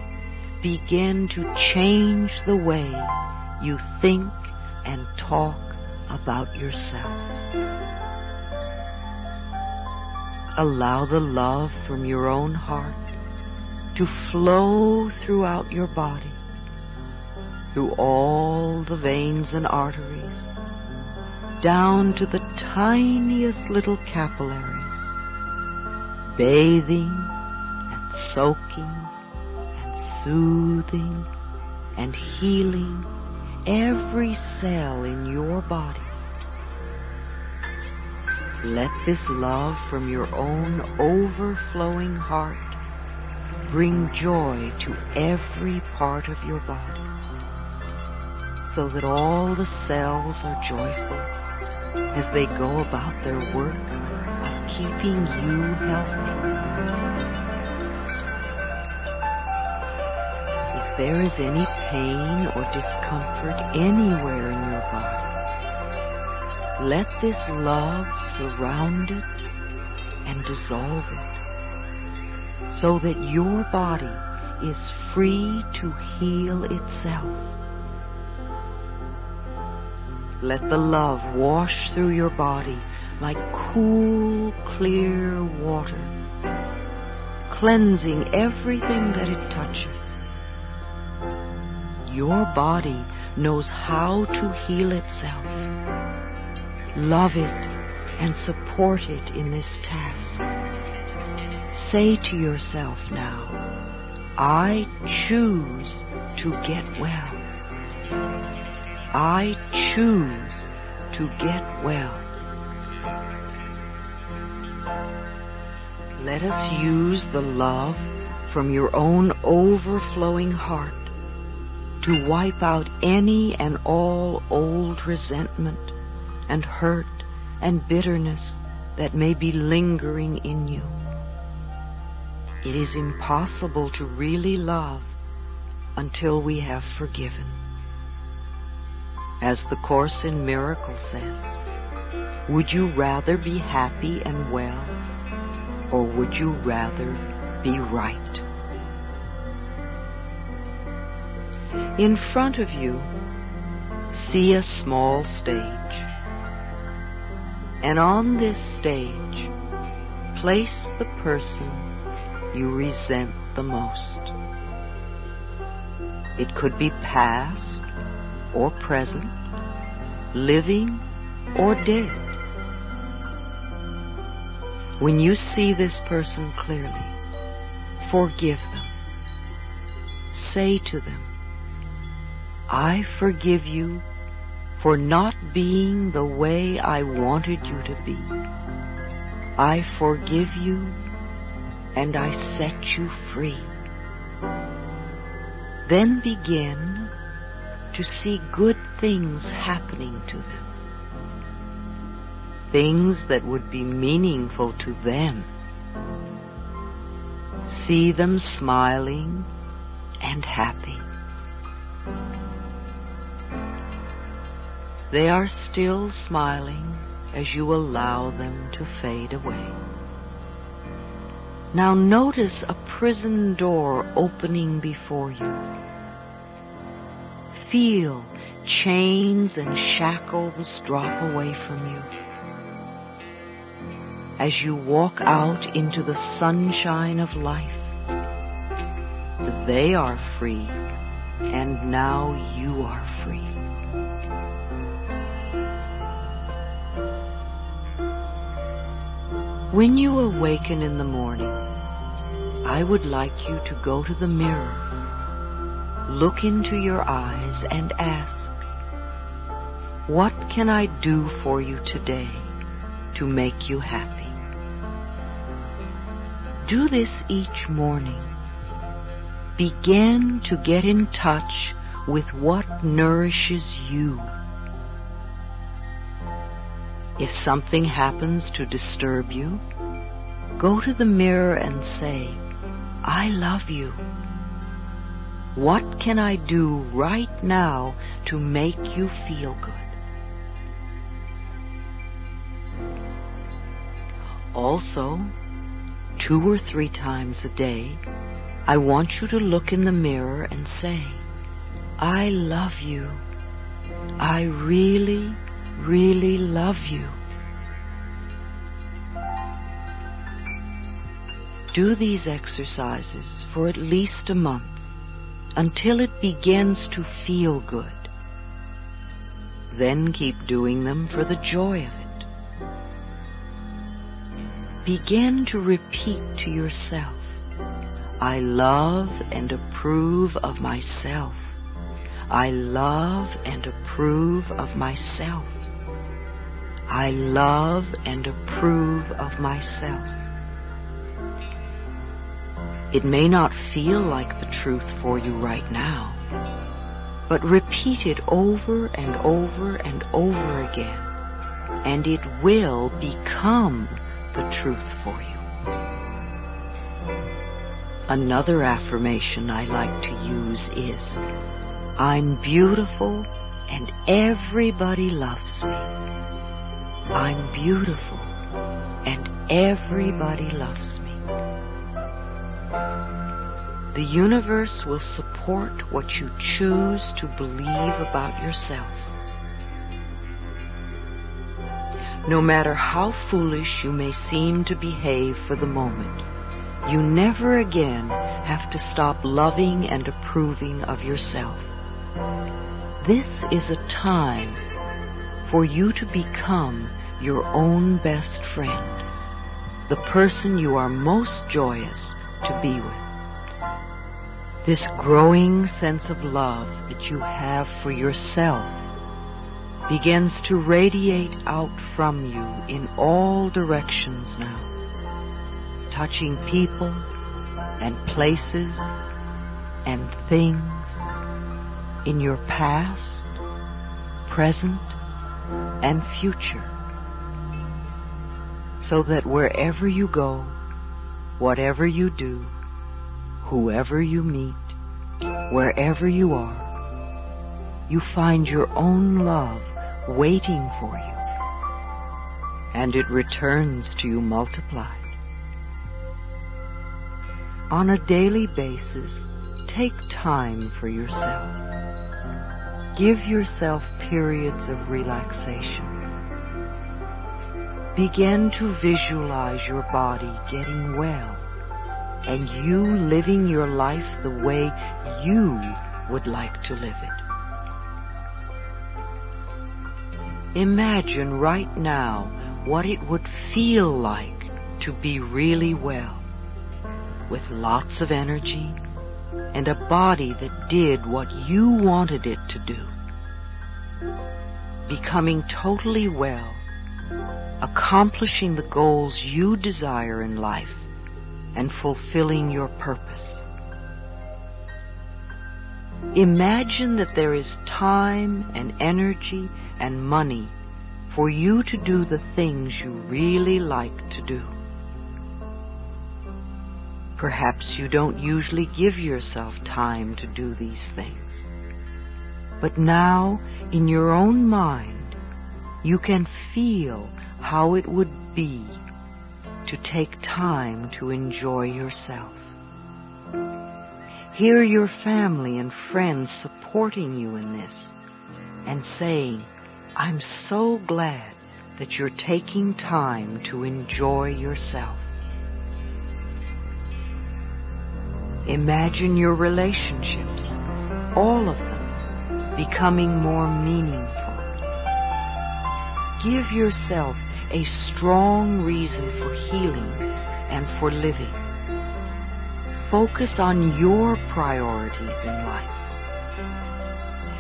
begin to change the way you think and talk about yourself. Allow the love from your own heart to flow throughout your body, through all the veins and arteries, down to the tiniest little capillaries, bathing and soaking and soothing and healing every cell in your body. Let this love from your own overflowing heart bring joy to every part of your body, so that all the cells are joyful as they go about their work of keeping you healthy. If there is any pain or discomfort anywhere in your body, let this love surround it and dissolve it, so that your body is free to heal itself. Let the love wash through your body like cool, clear water, cleansing everything that it touches. Your body knows how to heal itself. Love it and support it in this task. Say to yourself now, I choose to get well. I choose to get well. Let us use the love from your own overflowing heart to wipe out any and all old resentment and hurt and bitterness that may be lingering in you. It is impossible to really love until we have forgiven. As the Course in Miracles says, would you rather be happy and well, or would you rather be right? In front of you, see a small stage. And on this stage, place the person you resent the most. It could be past or present, living or dead. When you see this person clearly, forgive them. Say to them, I forgive you for not being the way I wanted you to be. I forgive you and I set you free. Then begin to see good things happening to them. Things that would be meaningful to them. See them smiling and happy. They are still smiling as you allow them to fade away. Now notice a prison door opening before you. Feel chains and shackles drop away from you. As you walk out into the sunshine of life, they are free, and now you are free. When you awaken in the morning, I would like you to go to the mirror, look into your eyes and ask, what can I do for you today to make you happy? Do this each morning. Begin to get in touch with what nourishes you. If something happens to disturb you, go to the mirror and say, I love you. What can I do right now to make you feel good? Also, 2 or 3 times a day, I want you to look in the mirror and say, I love you. I really, really love you. Do these exercises for at least a month until it begins to feel good. Then keep doing them for the joy of it. Begin to repeat to yourself, I love and approve of myself. I love and approve of myself. I love and approve of myself. It may not feel like the truth for you right now, but repeat it over and over and over again, and it will become the truth for you. Another affirmation I like to use is, I'm beautiful and everybody loves me. I'm beautiful and everybody loves me. The universe will support what you choose to believe about yourself. No matter how foolish you may seem to behave for the moment, you never again have to stop loving and approving of yourself. This is a time for you to become your own best friend, the person you are most joyous to be with. This growing sense of love that you have for yourself begins to radiate out from you in all directions now, touching people and places and things in your past, present, and future, so that wherever you go, whatever you do, whoever you meet, wherever you are, you find your own love waiting for you, and it returns to you multiplied. On a daily basis, take time for yourself. Give yourself periods of relaxation. Begin to visualize your body getting well, and you living your life the way you would like to live it. Imagine right now what it would feel like to be really well, with lots of energy and a body that did what you wanted it to do. Becoming totally well, accomplishing the goals you desire in life, and fulfilling your purpose. Imagine that there is time and energy and money for you to do the things you really like to do. Perhaps you don't usually give yourself time to do these things, but now, in your own mind, you can feel how it would be to take time to enjoy yourself. Hear your family and friends supporting you in this and saying, I'm so glad that you're taking time to enjoy yourself. Imagine your relationships, all of them, becoming more meaningful. Give yourself a strong reason for healing and for living. Focus on your priorities in life.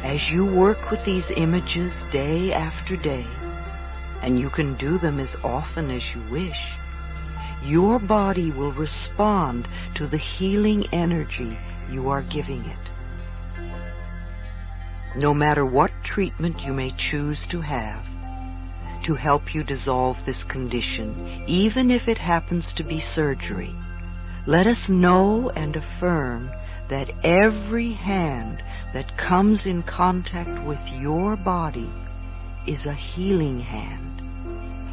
As you work with these images day after day, and you can do them as often as you wish, your body will respond to the healing energy you are giving it. No matter what treatment you may choose to have to help you dissolve this condition, even if it happens to be surgery, let us know and affirm that every hand that comes in contact with your body is a healing hand,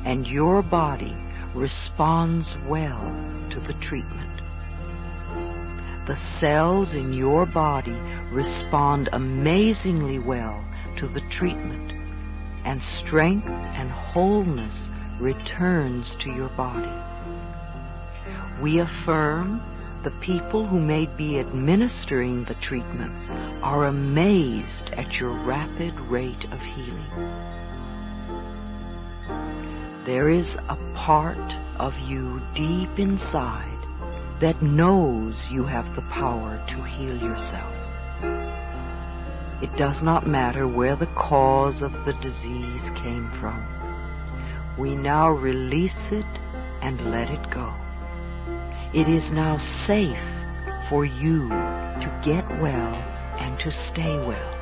and your body responds well to the treatment. The cells in your body respond amazingly well to the treatment, and strength and wholeness returns to your body. We affirm the people who may be administering the treatments are amazed at your rapid rate of healing. There is a part of you deep inside that knows you have the power to heal yourself. It does not matter where the cause of the disease came from. We now release it and let it go. It is now safe for you to get well and to stay well.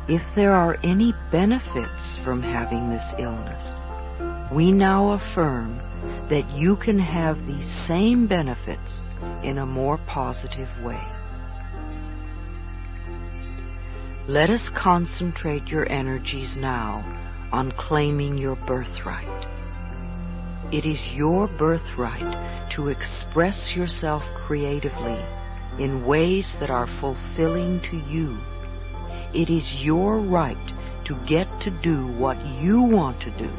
If there are any benefits from having this illness, we now affirm that you can have these same benefits in a more positive way. Let us concentrate your energies now on claiming your birthright. It is your birthright to express yourself creatively in ways that are fulfilling to you. It is your right to get to do what you want to do,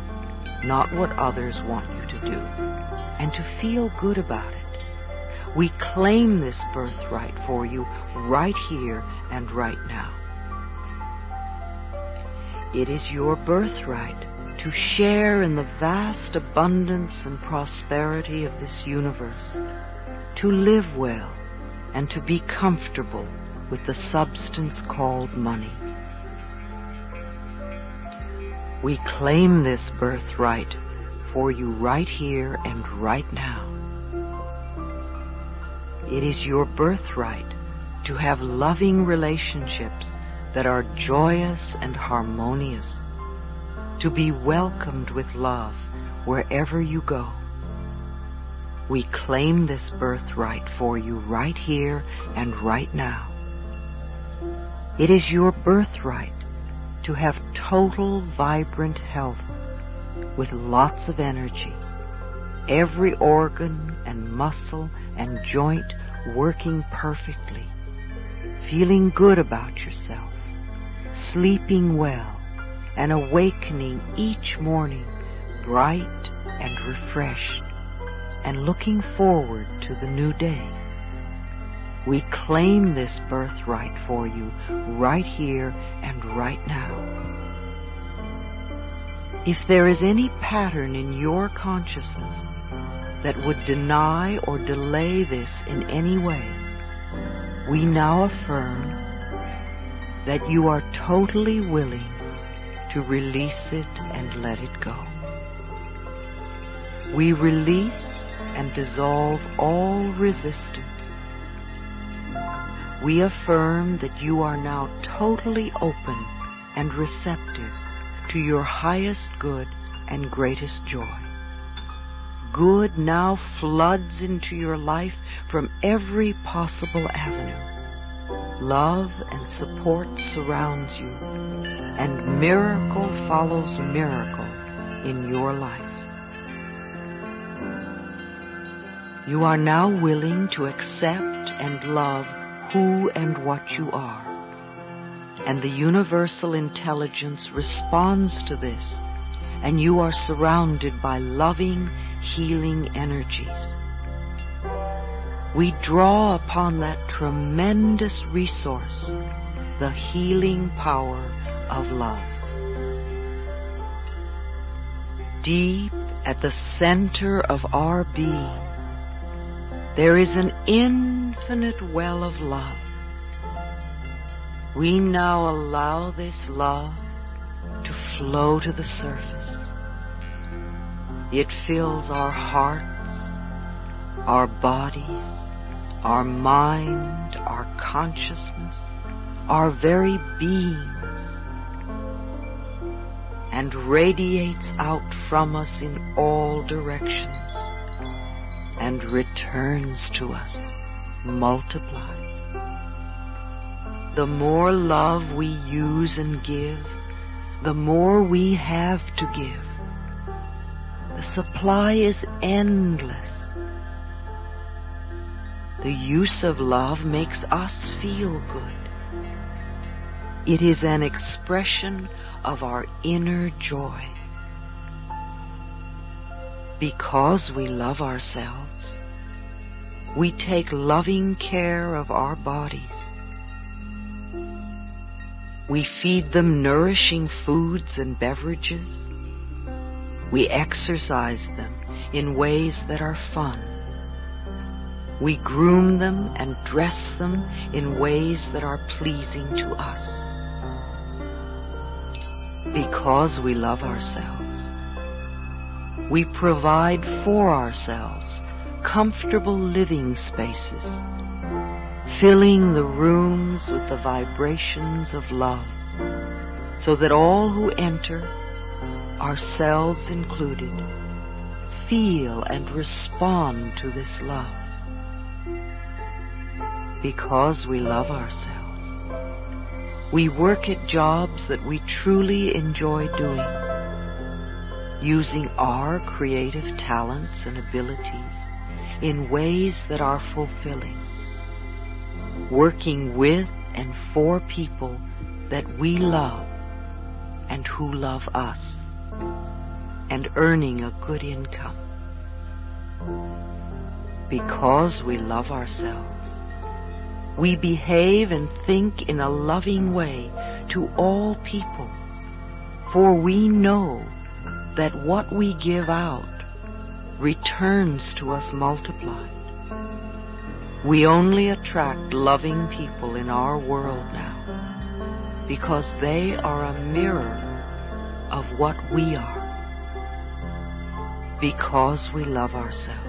not what others want you to do, and to feel good about it. We claim this birthright for you right here and right now. It is your birthright to share in the vast abundance and prosperity of this universe, to live well, and to be comfortable with the substance called money. We claim this birthright for you right here and right now. It is your birthright to have loving relationships that are joyous and harmonious, to be welcomed with love wherever you go. We claim this birthright for you right here and right now. It is your birthright to have total vibrant health with lots of energy, every organ and muscle and joint working perfectly, feeling good about yourself, sleeping well, and awakening each morning bright and refreshed and looking forward to the new day. We claim this birthright for you right here and right now. If there is any pattern in your consciousness that would deny or delay this in any way, we now affirm that you are totally willing to release it and let it go. We release and dissolve all resistance. We affirm that you are now totally open and receptive to your highest good and greatest joy. Good now floods into your life from every possible avenue. Love and support surrounds you, and miracle follows miracle in your life. You are now willing to accept and love who and what you are, and the universal intelligence responds to this, and you are surrounded by loving, healing energies. We draw upon that tremendous resource, the healing power of love. Deep at the center of our being, there is an infinite well of love. We now allow this love to flow to the surface. It fills our hearts, our bodies, our mind, our consciousness, our very beings, and radiates out from us in all directions and returns to us multiplied. The more love we use and give, the more we have to give. The supply is endless. The use of love makes us feel good. It is an expression of our inner joy. Because we love ourselves, we take loving care of our bodies. We feed them nourishing foods and beverages. We exercise them in ways that are fun. We groom them and dress them in ways that are pleasing to us. Because we love ourselves, we provide for ourselves comfortable living spaces, filling the rooms with the vibrations of love, so that all who enter, ourselves included, feel and respond to this love. Because we love ourselves, we work at jobs that we truly enjoy doing, using our creative talents and abilities in ways that are fulfilling, working with and for people that we love and who love us, and earning a good income. Because we love ourselves, we behave and think in a loving way to all people, for we know that what we give out returns to us multiplied. We only attract loving people in our world now because they are a mirror of what we are. Because we love ourselves,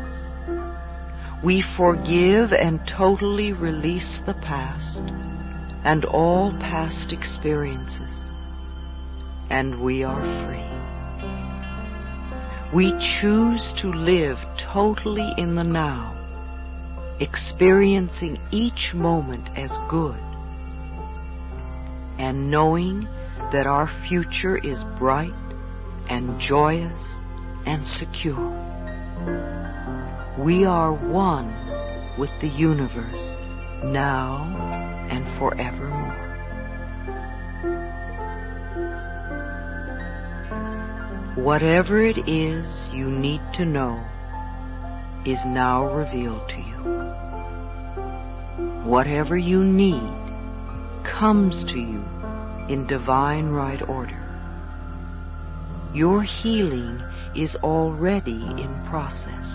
we forgive and totally release the past and all past experiences, and we are free. We choose to live totally in the now, experiencing each moment as good, and knowing that our future is bright and joyous and secure. We are one with the universe now and forevermore. Whatever it is you need to know is now revealed to you. Whatever you need comes to you in divine right order. Your healing is already in process.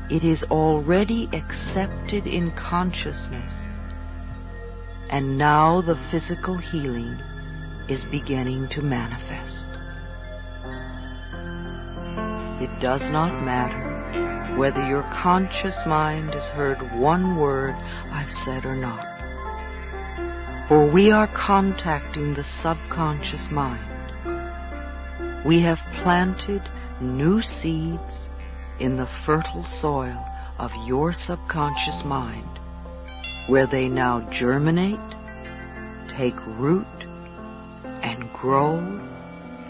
It is already accepted in consciousness, and now the physical healing is beginning to manifest. It does not matter whether your conscious mind has heard one word I've said or not, for we are contacting the subconscious mind. We have planted new seeds in the fertile soil of your subconscious mind, where they now germinate, take root, and grow,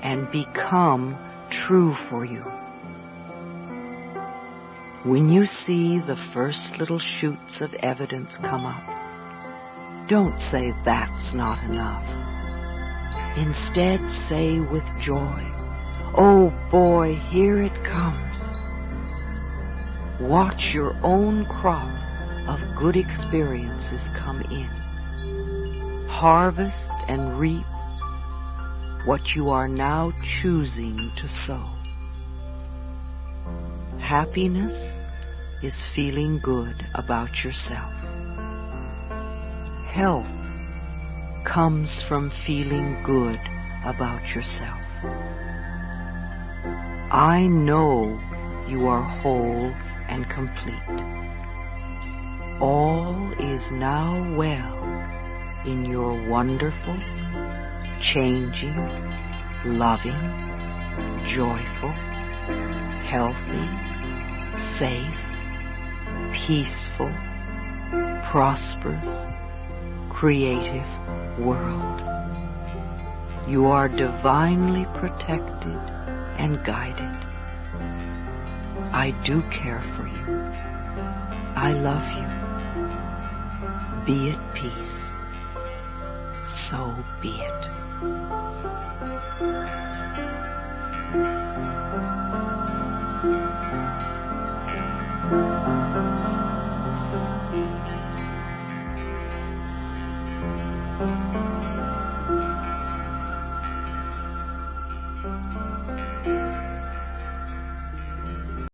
and become true for you. When you see the first little shoots of evidence come up, don't say that's not enough. Instead, say with joy, "Oh boy, here it comes." Watch your own crop of good experiences come in. Harvest and reap what you are now choosing to sow. Happiness is feeling good about yourself. Health comes from feeling good about yourself. I know you are whole and complete. All is now well in your wonderful, changing, loving, joyful, healthy, safe, peaceful, prosperous, creative world. You are divinely protected and guided. I do care for you. I love you. Be at peace. So be it.